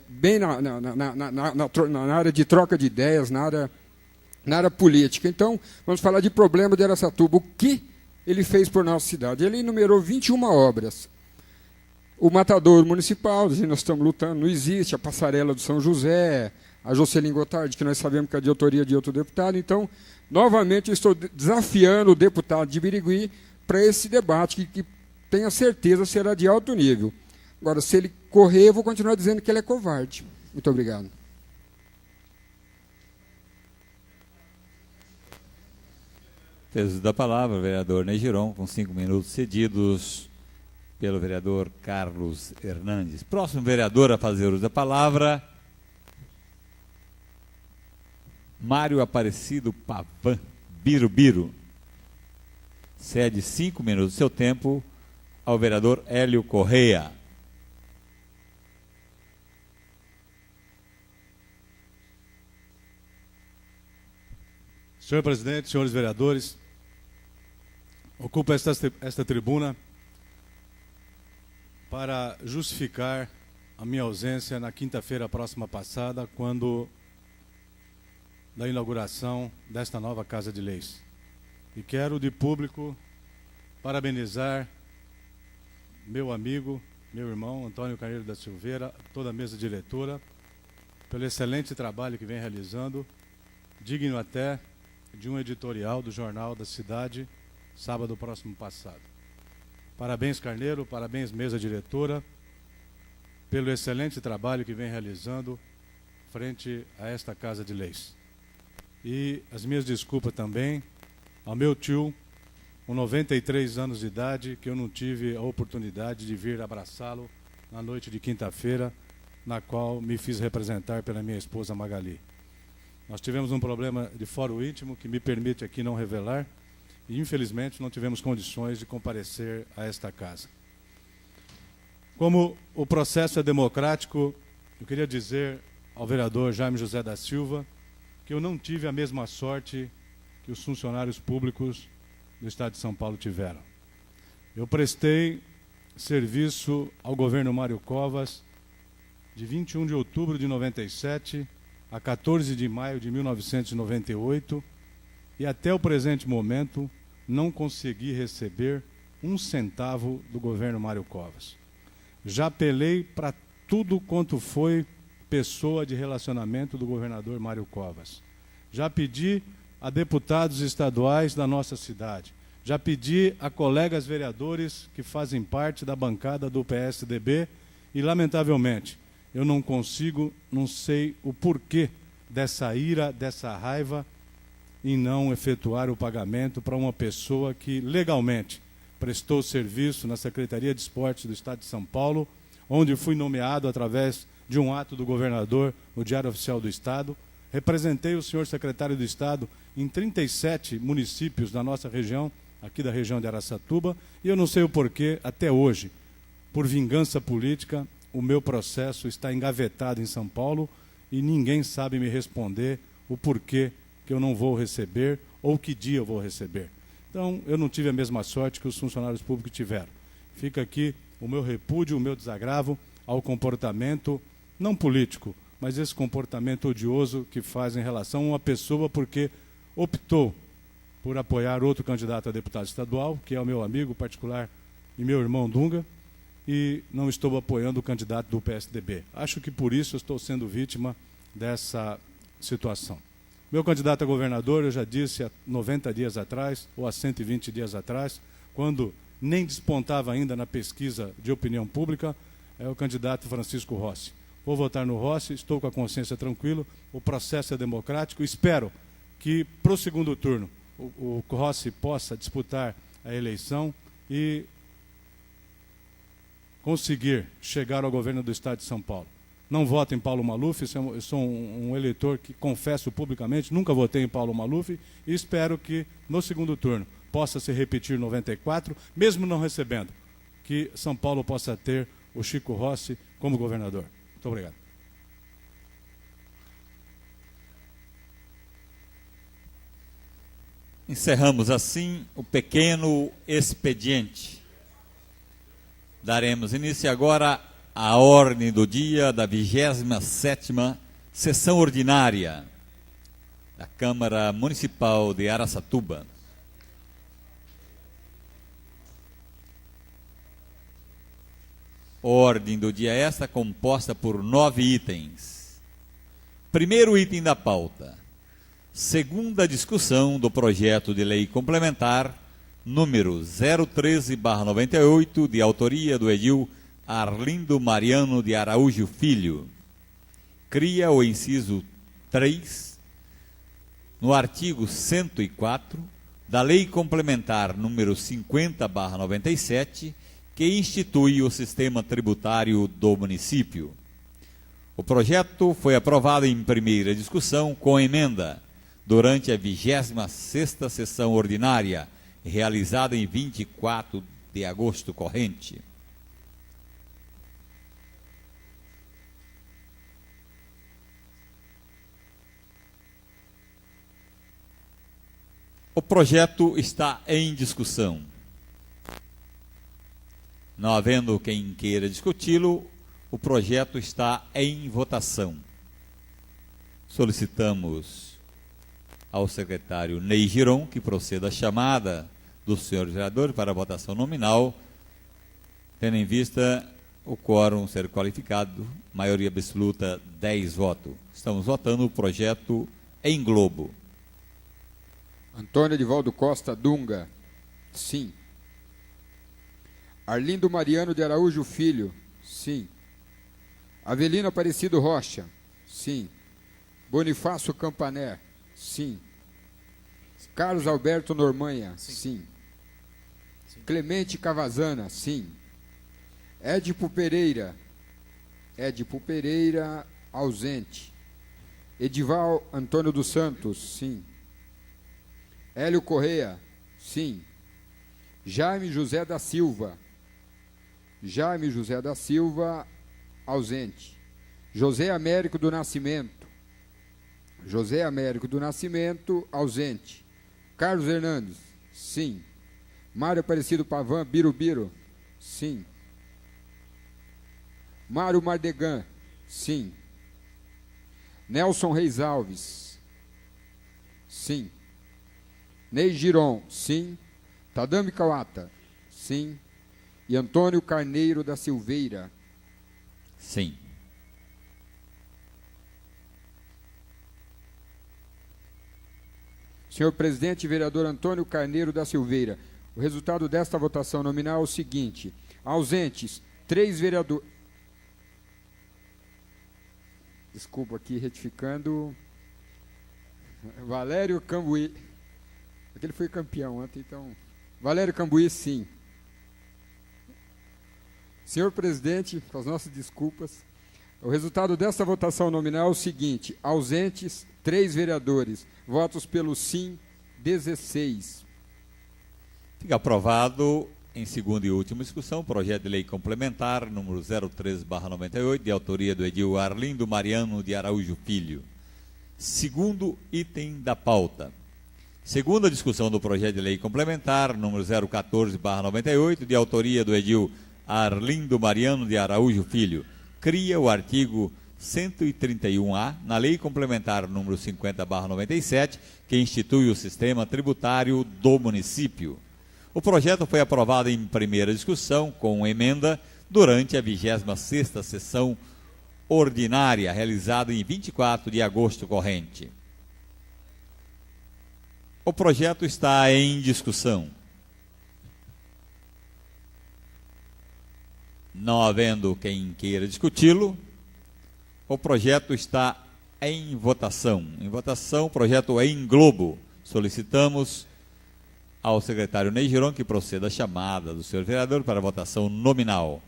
bem na área de troca de ideias, na área política. Então, vamos falar de problema de Araçatuba. O que ele fez por nossa cidade? Ele enumerou 21 obras. O matadouro municipal, nós estamos lutando, não existe. A passarela do São José, a Jocelyn Gotardi, que nós sabemos que é de autoria de outro deputado. Então, novamente, eu estou desafiando o deputado de Birigui para esse debate, que tenha certeza será de alto nível. Agora, se ele correr, eu vou continuar dizendo que ele é covarde. Muito obrigado. Uso da palavra, vereador Ney Giron, com 5 minutos cedidos pelo vereador Carlos Hernandes. Próximo vereador a fazer uso da palavra, Mário Aparecido Pavan Birubiru. Cede 5 minutos do seu tempo ao vereador Hélio Correia. Senhor presidente, senhores vereadores, ocupo esta tribuna para justificar a minha ausência na quinta-feira próxima passada, quando da inauguração desta nova Casa de Leis. E quero de público parabenizar meu amigo, meu irmão, Antônio Carneiro da Silveira, toda a mesa diretora, pelo excelente trabalho que vem realizando, digno até de um editorial do Jornal da Cidade, sábado próximo passado. Parabéns, Carneiro, parabéns, mesa diretora, pelo excelente trabalho que vem realizando frente a esta Casa de Leis. E as minhas desculpas também ao meu tio, com 93 anos de idade, que eu não tive a oportunidade de vir abraçá-lo na noite de quinta-feira, na qual me fiz representar pela minha esposa Magali. Nós tivemos um problema de fórum íntimo que me permite aqui não revelar e, infelizmente, não tivemos condições de comparecer a esta casa. Como o processo é democrático, eu queria dizer ao vereador Jaime José da Silva que eu não tive a mesma sorte que os funcionários públicos do Estado de São Paulo tiveram. Eu prestei serviço ao governo Mário Covas de 21 de outubro de 97 a 14 de maio de 1998 e até o presente momento não consegui receber um centavo do governo Mário Covas. Já apelei para tudo quanto foi pessoa de relacionamento do governador Mário Covas. Já pedi a deputados estaduais da nossa cidade. Já pedi a colegas vereadores que fazem parte da bancada do PSDB e, lamentavelmente, eu não consigo, não sei o porquê dessa ira, dessa raiva em não efetuar o pagamento para uma pessoa que legalmente prestou serviço na Secretaria de Esportes do Estado de São Paulo, onde fui nomeado através de um ato do governador no Diário Oficial do Estado. Representei o senhor secretário do Estado em 37 municípios da nossa região, aqui da região de Araçatuba, e eu não sei o porquê, até hoje, por vingança política, o meu processo está engavetado em São Paulo e ninguém sabe me responder o porquê que eu não vou receber ou que dia eu vou receber. Então, eu não tive a mesma sorte que os funcionários públicos tiveram. Fica aqui o meu repúdio, o meu desagravo ao comportamento, não político, mas esse comportamento odioso que faz em relação a uma pessoa porque optou por apoiar outro candidato a deputado estadual, que é o meu amigo particular e meu irmão Dunga, e não estou apoiando o candidato do PSDB. Acho que por isso eu estou sendo vítima dessa situação. Meu candidato a governador, eu já disse há 90 dias atrás, ou há 120 dias atrás, quando nem despontava ainda na pesquisa de opinião pública, é o candidato Francisco Rossi. Vou votar no Rossi, estou com a consciência tranquila, o processo é democrático, espero que para o segundo turno o Rossi possa disputar a eleição e conseguir chegar ao governo do Estado de São Paulo. Não voto em Paulo Maluf, eu sou um eleitor que confesso publicamente, nunca votei em Paulo Maluf e espero que no segundo turno possa se repetir 94, mesmo não recebendo, que São Paulo possa ter o Chico Rossi como governador. Muito obrigado. Encerramos assim o pequeno expediente. Daremos início agora à ordem do dia da 27ª sessão ordinária da Câmara Municipal de Araçatuba. Ordem do dia esta composta por 9 itens. Primeiro item da pauta. Segunda discussão do projeto de lei complementar número 013/98, de autoria do edil Arlindo Mariano de Araújo Filho. Cria o inciso 3 no artigo 104 da Lei Complementar número 50/97, que institui o sistema tributário do município. O projeto foi aprovado em primeira discussão com emenda durante a 26ª sessão ordinária, realizada em 24 de agosto corrente. O projeto está em discussão. Não havendo quem queira discuti-lo, o projeto está em votação. Solicitamos ao secretário Ney Giron que proceda a chamada dos senhores vereadores para a votação nominal, tendo em vista o quórum ser qualificado, maioria absoluta 10 votos. Estamos votando o projeto em globo. Antônio Edivaldo Costa Dunga, sim. Arlindo Mariano de Araújo Filho, sim. Avelino Aparecido Rocha, sim. Bonifácio Campané, sim. Carlos Alberto Normanha, sim. Clemente Cavazana, sim. Édipo Pereira, ausente. Edival Antônio dos Santos, sim. Hélio Correia, sim. Jaime José da Silva, ausente. José Américo do Nascimento, ausente. Carlos Hernandes, sim. Mário Aparecido Pavan Birubiru, sim. Mário Mardegan, sim. Nelson Reis Alves, sim. Ney Giron, sim. Tadami Kawata, sim. E Antônio Carneiro da Silveira. Sim. Senhor presidente, vereador Antônio Carneiro da Silveira, o resultado desta votação nominal é o seguinte: ausentes, 3 vereadores. Desculpa aqui, retificando. Valério Cambuí. Ele foi campeão ontem, então. Valério Cambuí, sim. Senhor presidente, com as nossas desculpas, o resultado desta votação nominal é o seguinte: ausentes, 3 vereadores. Votos pelo sim, 16. Fica aprovado, em segunda e última discussão, projeto de lei complementar, número 03/98, de autoria do edil Arlindo Mariano de Araújo Filho. Segundo item da pauta. Segunda discussão do projeto de lei complementar, número 014/98, de autoria do edil Arlindo Mariano de Araújo Filho. Cria o artigo 131A na Lei Complementar número 50/97, que institui o sistema tributário do município. O projeto foi aprovado em primeira discussão, com emenda, durante a 26ª sessão ordinária, realizada em 24 de agosto corrente. O projeto está em discussão. Não havendo quem queira discuti-lo, o projeto está em votação. Em votação, o projeto é em globo. Solicitamos ao secretário Ney Giron que proceda a chamada do senhor vereador para votação nominal.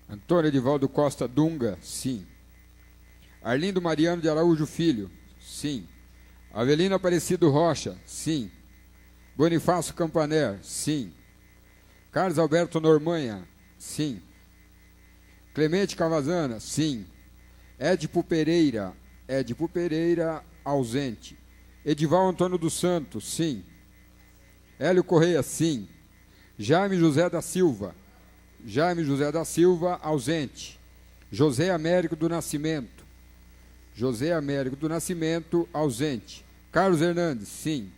Antônio Edivaldo Costa Dunga, sim. Arlindo Mariano de Araújo Filho, sim. Avelino Aparecido Rocha, sim. Bonifácio Campaner, sim. Carlos Alberto Normanha, sim. Clemente Cavazana, sim. Édipo Pereira, ausente. Edival Antônio dos Santos, sim. Hélio Correia, sim. Jaime José da Silva, ausente. José Américo do Nascimento, ausente. Carlos Hernandes, sim.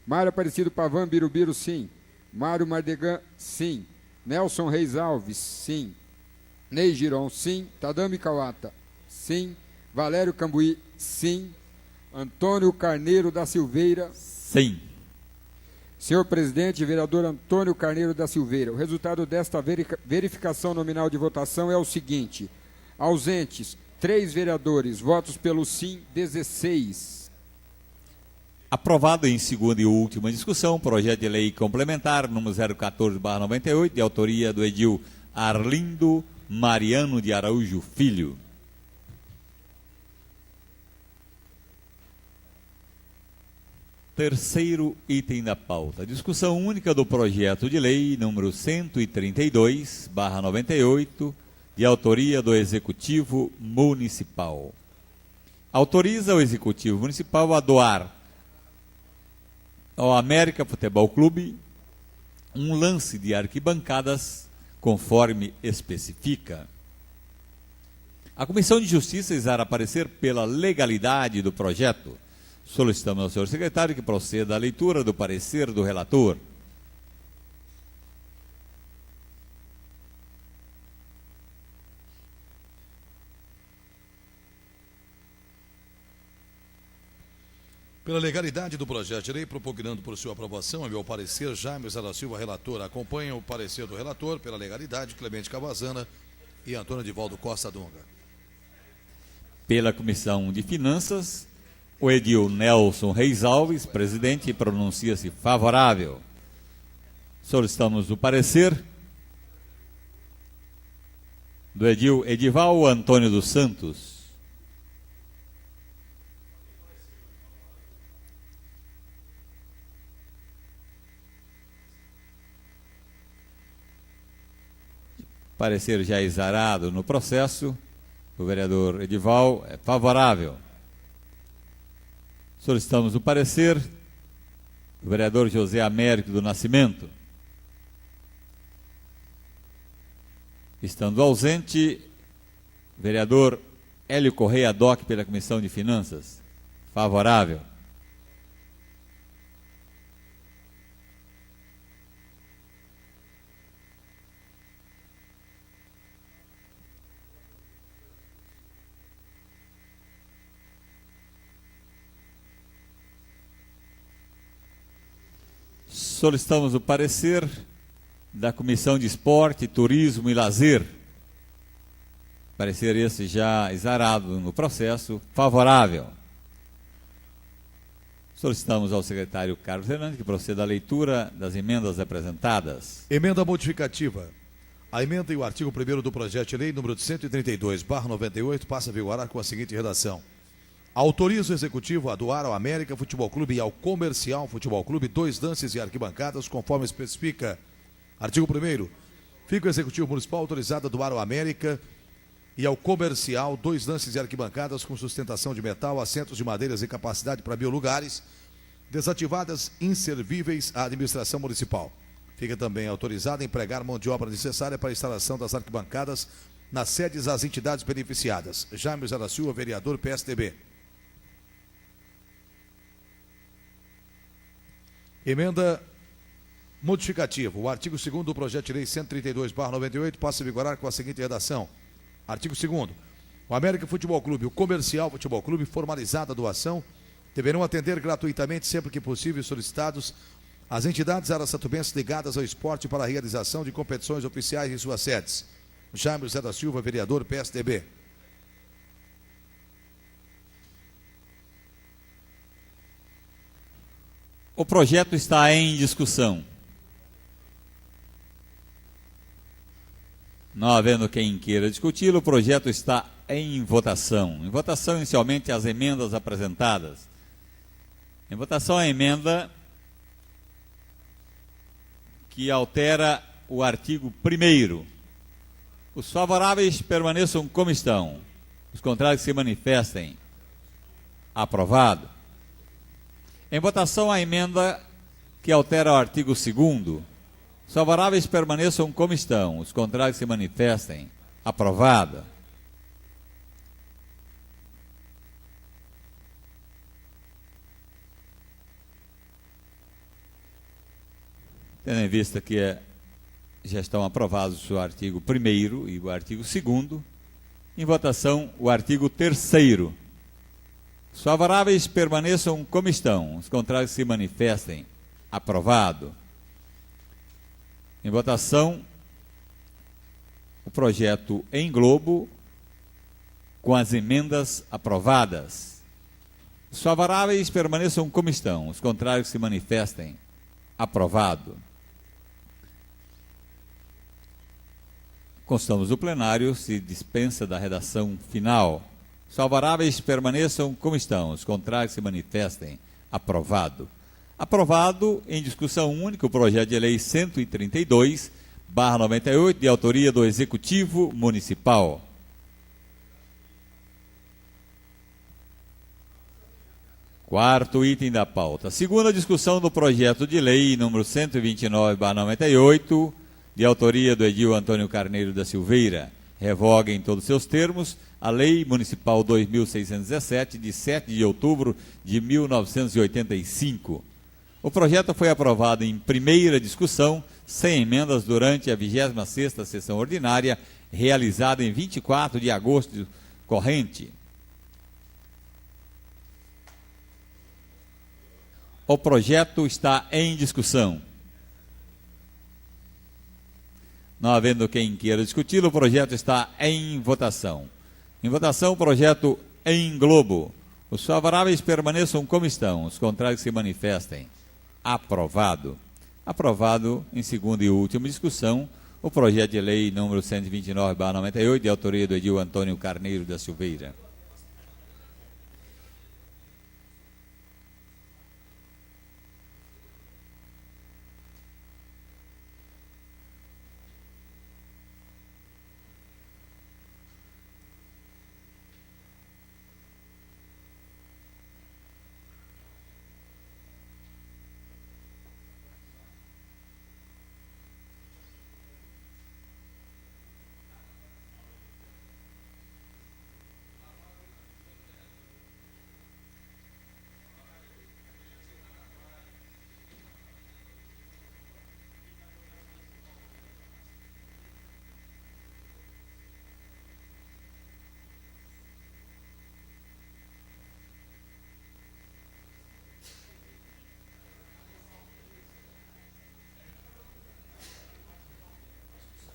Mário Aparecido Pavan Birubiru, sim. Mário Mardegan, sim. Nelson Reis Alves, sim. Ney Giron, sim. Tadami Kawata, sim. Valério Cambuí, sim. Antônio Carneiro da Silveira, Sim. Senhor presidente, vereador Antônio Carneiro da Silveira, o resultado desta verificação nominal de votação é o seguinte: ausentes, 3 vereadores, votos pelo sim, 16. Aprovado em segunda e última discussão, projeto de lei complementar, número 014/98, de autoria do edil Arlindo Mariano de Araújo Filho. Terceiro item da pauta. Discussão única do projeto de lei número 132/98, de autoria do Executivo Municipal. Autoriza o Executivo Municipal a doar ao América Futebol Clube um lance de arquibancadas conforme especifica. A Comissão de Justiça exara parecer pela legalidade do projeto. Solicitamos ao senhor secretário que proceda à leitura do parecer do relator. Pela legalidade do projeto de lei, propugnando por sua aprovação, a meu parecer, Jaime Zé da Silva, relator. Acompanha o parecer do relator, pela legalidade, Clemente Cavazana e Antônio Edivaldo Costa Dunga. Pela Comissão de Finanças, o edil Nelson Reis Alves, presidente, pronuncia-se favorável. Solicitamos o parecer do edil Edival Antônio dos Santos. Parecer já exarado no processo, o vereador Edival é favorável. Solicitamos o parecer do vereador José Américo do Nascimento. Estando ausente, vereador Hélio Correia Doc pela Comissão de Finanças. Favorável. Solicitamos o parecer da Comissão de Esporte, Turismo e Lazer. Parecer esse já exarado no processo, favorável. Solicitamos ao secretário Carlos Fernandes que proceda à leitura das emendas apresentadas. Emenda modificativa. A emenda e o artigo 1º do projeto de lei número 132/98 passa a vigorar com a seguinte redação. Autoriza o Executivo a doar ao América Futebol Clube e ao Comercial Futebol Clube 2 lances e arquibancadas, conforme especifica. Artigo 1º. Fica o Executivo Municipal autorizado a doar ao América e ao Comercial 2 lances e arquibancadas com sustentação de metal, assentos de madeiras e capacidade para biolugares, desativadas, inservíveis à administração municipal. Fica também autorizado a empregar mão de obra necessária para a instalação das arquibancadas nas sedes das entidades beneficiadas. Jaime Zé da Silva, vereador, PSDB. Emenda modificativa. O artigo 2º do projeto de lei 132/98 passa a vigorar com a seguinte redação. Artigo 2º. O América Futebol Clube e o Comercial Futebol Clube, formalizada a doação, deverão atender gratuitamente, sempre que possível, solicitados as entidades araçatubenses ligadas ao esporte para a realização de competições oficiais em suas sedes. Jaime Zé da Silva, vereador, PSDB. O projeto está em discussão. Não havendo quem queira discuti-lo, o projeto está em votação. Em votação, inicialmente, as emendas apresentadas. Em votação, a emenda que altera o artigo 1º. Os favoráveis permaneçam como estão. Os contrários se manifestem. Aprovado. Em votação, a emenda que altera o artigo 2º. Os favoráveis permaneçam como estão. Os contrários se manifestem. Aprovado. Tendo em vista que já estão aprovados o artigo 1º e o artigo 2º, em votação o artigo 3º. Os favoráveis permaneçam como estão, os contrários se manifestem. Aprovado. Em votação, o projeto em globo, com as emendas aprovadas. Os favoráveis permaneçam como estão, os contrários se manifestem. Aprovado. Constamos do plenário, se dispensa da redação final. Os favoráveis permaneçam como estão, os contrários se manifestem. Aprovado. Aprovado em discussão única o projeto de lei 132/98, de autoria do Executivo Municipal. Quarto item da pauta. Segunda discussão do projeto de lei número 129/98, de autoria do edil Antônio Carneiro da Silveira. Revoga em todos os seus termos a Lei Municipal 2617, de 7 de outubro de 1985. O projeto foi aprovado em primeira discussão, sem emendas, durante a 26ª sessão ordinária, realizada em 24 de agosto corrente. O projeto está em discussão. Não havendo quem queira discuti-lo, o projeto está em votação. Em votação, o projeto em globo. Os favoráveis permaneçam como estão, os contrários se manifestem. Aprovado. Aprovado em segunda e última discussão o projeto de lei número 129/98, de autoria do edil Antônio Carneiro da Silveira.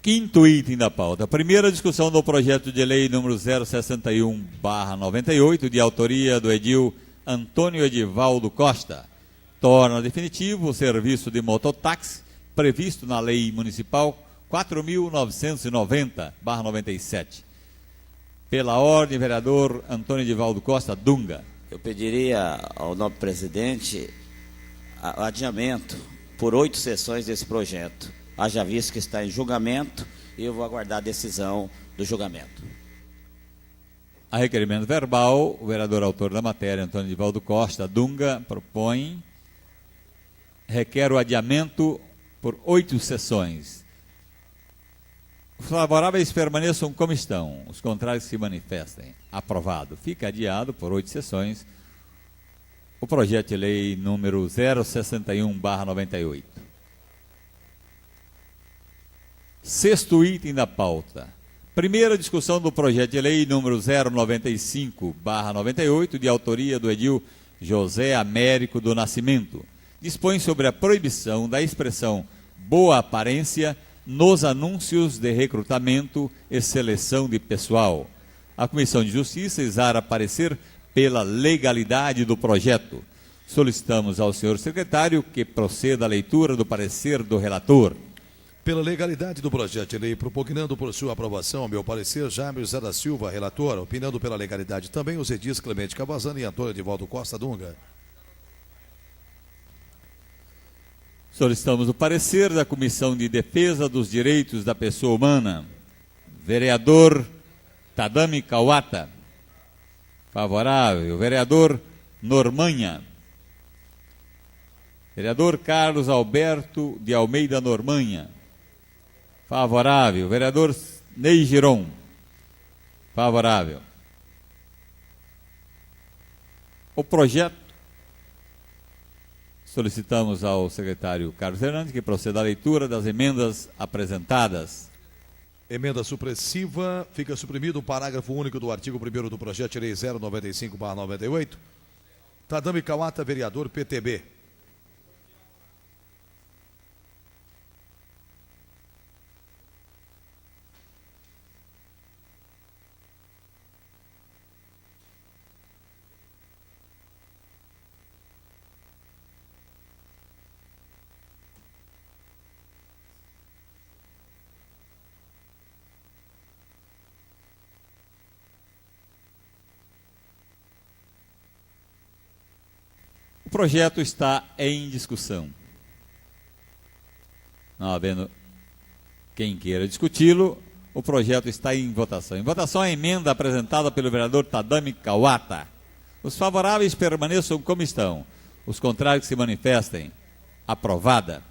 Quinto item da pauta. Primeira discussão do projeto de lei número 061/98, de autoria do edil Antônio Edivaldo Costa. Torna definitivo o serviço de mototáxi previsto na Lei Municipal 4.990/97. Pela ordem, vereador Antônio Edivaldo Costa Dunga. Eu pediria ao nobre presidente o adiamento por 8 sessões desse projeto. Haja visto que está em julgamento e eu vou aguardar a decisão do julgamento. A requerimento verbal, o vereador autor da matéria, Antônio Edivaldo Costa Dunga, requer o adiamento por 8 sessões. Os favoráveis permaneçam como estão, os contrários se manifestem. Aprovado. Fica adiado por 8 sessões o projeto de lei número 061/98. Sexto item da pauta. Primeira discussão do projeto de lei número 095/98, de autoria do edil José Américo do Nascimento. Dispõe sobre a proibição da expressão boa aparência nos anúncios de recrutamento e seleção de pessoal. A Comissão de Justiça exara parecer pela legalidade do projeto. Solicitamos ao senhor secretário que proceda à leitura do parecer do relator. Pela legalidade do projeto de lei, propugnando por sua aprovação, meu parecer, Jaime José da Silva, relator, opinando pela legalidade também os edis Clemente Cavazano e Antônio Edivaldo Costa Dunga. Solicitamos o parecer da Comissão de Defesa dos Direitos da Pessoa Humana. Vereador Tadami Kawata. Favorável. Vereador Normanha. Vereador Carlos Alberto de Almeida Normanha. Favorável. Vereador Ney Giron. Favorável. O projeto, solicitamos ao secretário Carlos Hernandes que proceda à leitura das emendas apresentadas. Emenda supressiva. Fica suprimido o parágrafo único do artigo 1º do projeto de lei 095/98. Tadami Kawata, vereador PTB. O projeto está em discussão. Não havendo quem queira discuti-lo, o projeto está em votação. Em votação a emenda apresentada pelo vereador Tadami Kawata. Os favoráveis permaneçam como estão. Os contrários se manifestem. Aprovada.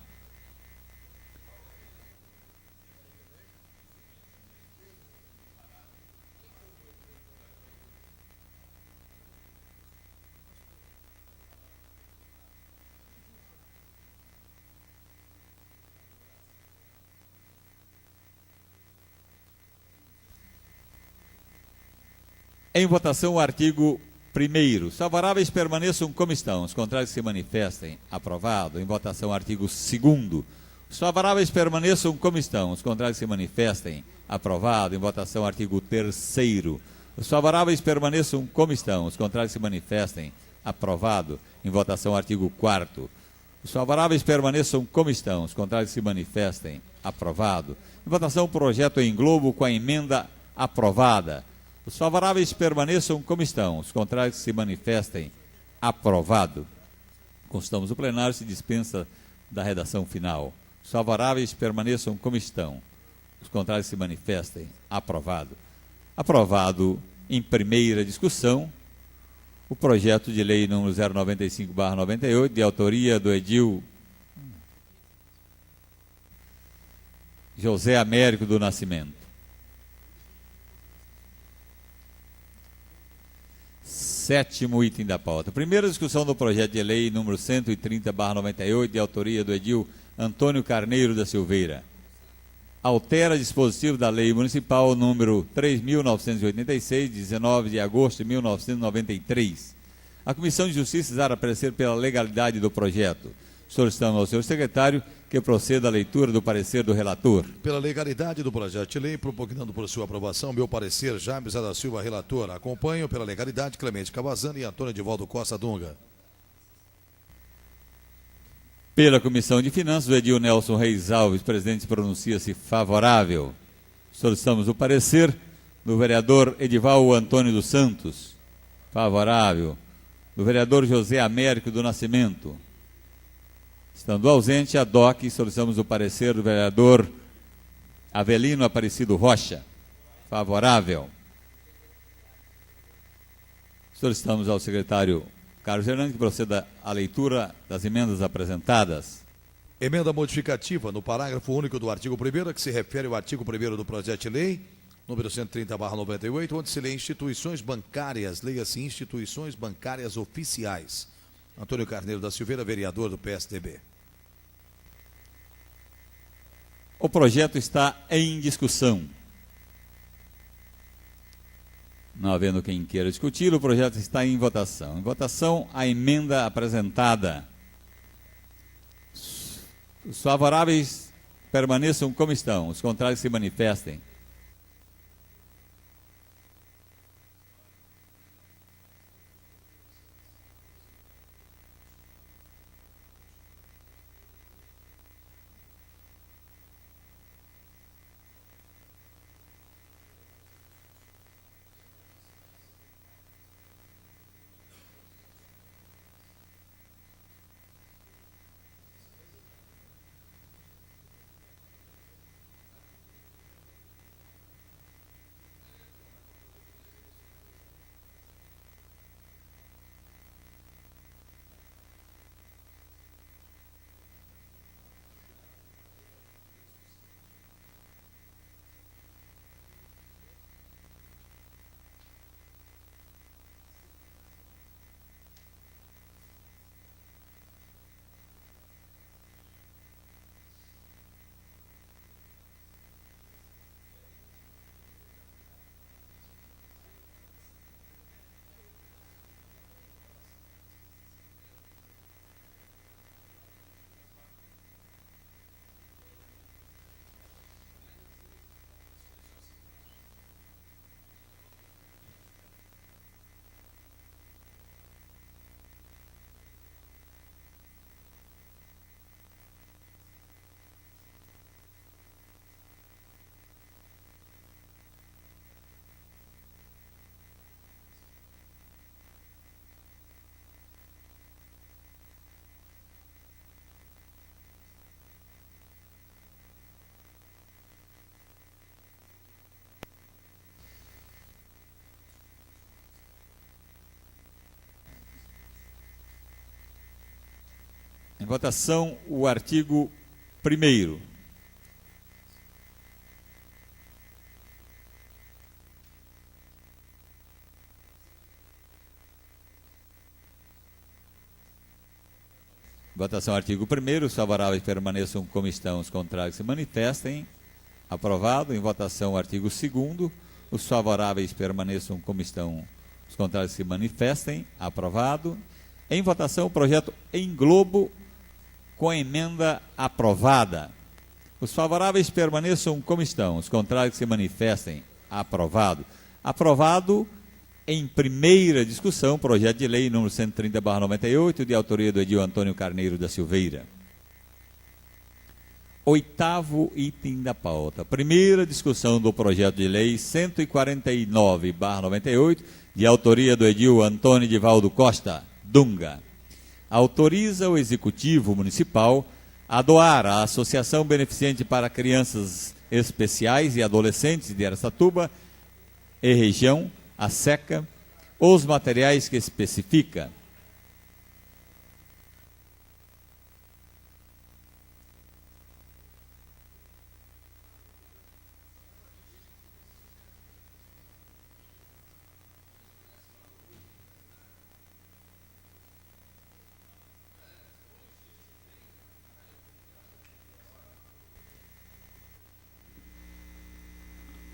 Em votação o artigo 1º. Os favoráveis permaneçam como estão. Os contrários se manifestem. Aprovado. Em votação o artigo 2º. Os favoráveis permaneçam como estão. Os contrários se manifestem. Aprovado. Em votação o artigo 3º. Os favoráveis permaneçam como estão. Os contrários se manifestem. Aprovado. Em votação o artigo 4º. Os favoráveis permaneçam como estão, os contrários se manifestem. Aprovado. Em votação, o projeto em globo com a emenda aprovada. Os favoráveis permaneçam como estão, os contrários se manifestem. Aprovado. Constamos o plenário, se dispensa da redação final. Os favoráveis permaneçam como estão, os contrários se manifestem. Aprovado. Aprovado em primeira discussão o projeto de lei número 095/98, de autoria do edil José Américo do Nascimento. Sétimo item da pauta. Primeira discussão do projeto de lei número 130/98, de autoria do edil Antônio Carneiro da Silveira. Altera dispositivo da Lei Municipal número 3.986, 19 de agosto de 1993. A Comissão de Justiça dará parecer pela legalidade do projeto. Solicitamos ao senhor secretário que proceda à leitura do parecer do relator. Pela legalidade do projeto de lei, propugnando por sua aprovação, meu parecer, James da Silva, relator. Acompanho pela legalidade Clemente Cavazani e Antônio Edivaldo Costa Dunga. Pela Comissão de Finanças, o edil Nelson Reis Alves, presidente, pronuncia-se favorável. Solicitamos o parecer do vereador Edival Antônio dos Santos. Favorável. Do vereador José Américo do Nascimento. Estando ausente, a DOC, solicitamos o parecer do vereador Avelino Aparecido Rocha. Favorável. Solicitamos ao secretário Carlos Hernandes que proceda à leitura das emendas apresentadas. Emenda modificativa no parágrafo único do artigo 1º, que se refere ao artigo 1º do projeto de lei, número 130/98, onde se lê instituições bancárias, leia-se instituições bancárias oficiais. Antônio Carneiro da Silveira, vereador do PSDB. O projeto está em discussão. Não havendo quem queira discutir, o projeto está em votação. Em votação, a emenda apresentada. Os favoráveis permaneçam como estão, os contrários se manifestem. Em votação, o artigo 1º. Votação, artigo 1º. Os favoráveis permaneçam como estão, os contrários se manifestem. Aprovado. Em votação, artigo 2º. Os favoráveis permaneçam como estão, os contrários se manifestem. Aprovado. Em votação, o projeto em globo com a emenda aprovada. Os favoráveis permaneçam como estão, os contrários se manifestem. Aprovado. Aprovado em primeira discussão, projeto de lei número 130/98, de autoria do Edil Antônio Carneiro da Silveira. Oitavo item da pauta. Primeira discussão do projeto de lei 149/98, de autoria do Edil Antônio Divaldo Costa, Dunga. Autoriza o Executivo Municipal a doar à Associação Beneficente para Crianças Especiais e Adolescentes de Araçatuba e região, a SECA, os materiais que especifica.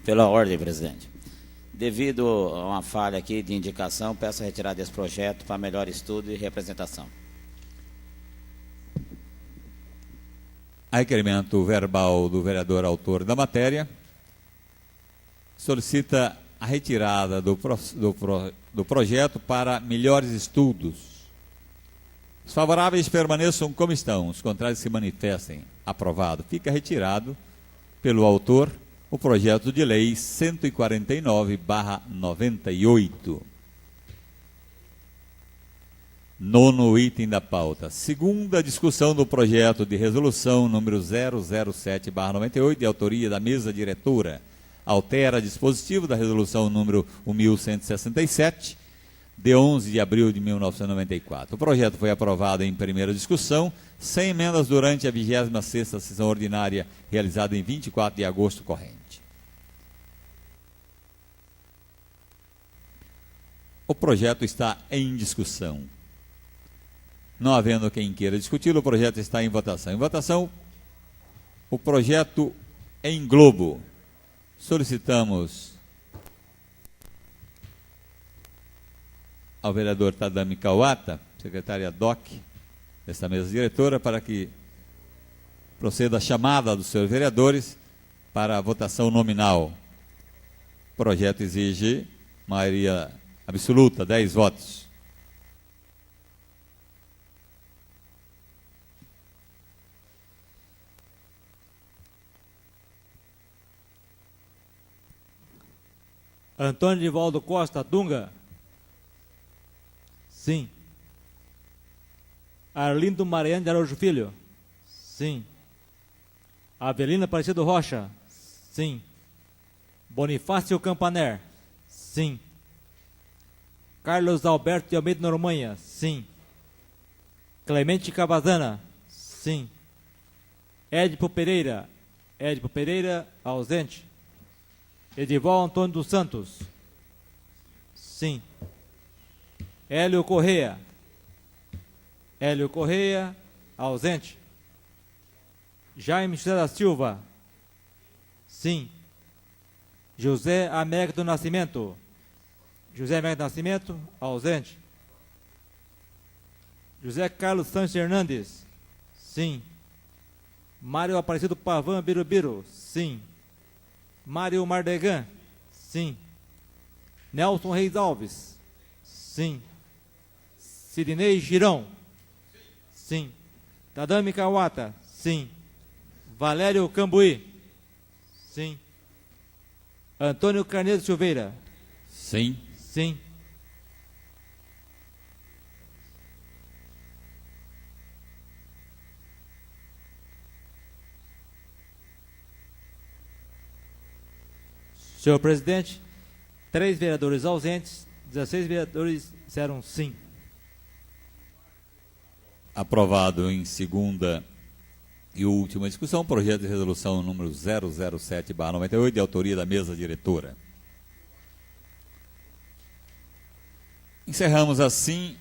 Pela ordem, presidente. Devido a uma falha aqui de indicação, peço a retirada desse projeto para melhor estudo e representação. A requerimento verbal do vereador autor da matéria, solicita a retirada do projeto para melhores estudos. Os favoráveis permaneçam como estão, os contrários se manifestem. Aprovado. Fica retirado pelo autor o projeto de lei 149/98. Nono item da pauta. Segunda discussão do projeto de resolução número 007/98, de autoria da mesa diretora. Altera dispositivo da resolução número 1167, de 11 de abril de 1994. O projeto foi aprovado em primeira discussão, sem emendas durante a 26ª sessão ordinária, realizada em 24 de agosto corrente. O projeto está em discussão. Não havendo quem queira discuti-lo, o projeto está em votação. Em votação, o projeto em globo. Solicitamos ao vereador Tadami Kawata, secretária DOC, desta mesa diretora, para que proceda a chamada dos seus vereadores para a votação nominal. O projeto exige maioria absoluta, 10 votos. Antônio Divaldo Costa, Dunga. Sim. Arlindo Mariano de Araújo Filho. Sim. Avelina Aparecido Rocha. Sim. Bonifácio Campaner. Sim. Carlos Alberto de Almeida Noronha. Sim. Clemente Cavazana. Sim. Édipo Pereira. Édipo Pereira, ausente. Edival Antônio dos Santos. Sim. Hélio Correia. Hélio Correia, ausente. Jaime José da Silva. Sim. José Américo do Nascimento. José Américo do Nascimento, ausente. José Carlos Sanches Hernandes. Sim. Mário Aparecido Pavan Birubiru. Sim. Mário Mardegan. Sim. Nelson Reis Alves. Sim. Sidnei Girão. Sim. Tadami Kawata. Sim. Valério Cambuí. Sim. Antônio Carneiro Silveira. Sim. Sim. Senhor presidente, 3 vereadores ausentes, 16 vereadores disseram sim. Aprovado em segunda e última discussão, projeto de resolução número 007/98, de autoria da mesa diretora. Encerramos assim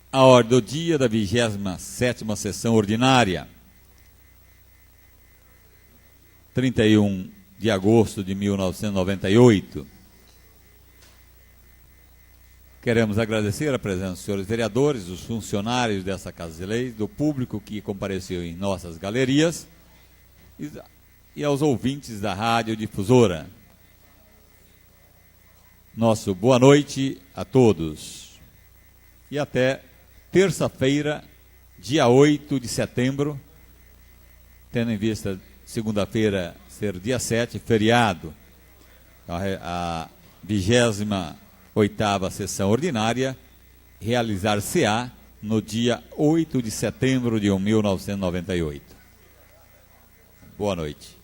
a ordem do dia da 27ª sessão ordinária, 31 de agosto de 1998. Queremos agradecer a presença dos senhores vereadores, dos funcionários dessa Casa de Leis, do público que compareceu em nossas galerias e aos ouvintes da Rádio Difusora. nosso boa noite a todos. E até terça-feira, dia 8 de setembro, tendo em vista segunda-feira ser dia 7, feriado, a 28ª sessão ordinária, realizar-se-á no dia 8 de setembro de 1998. Boa noite.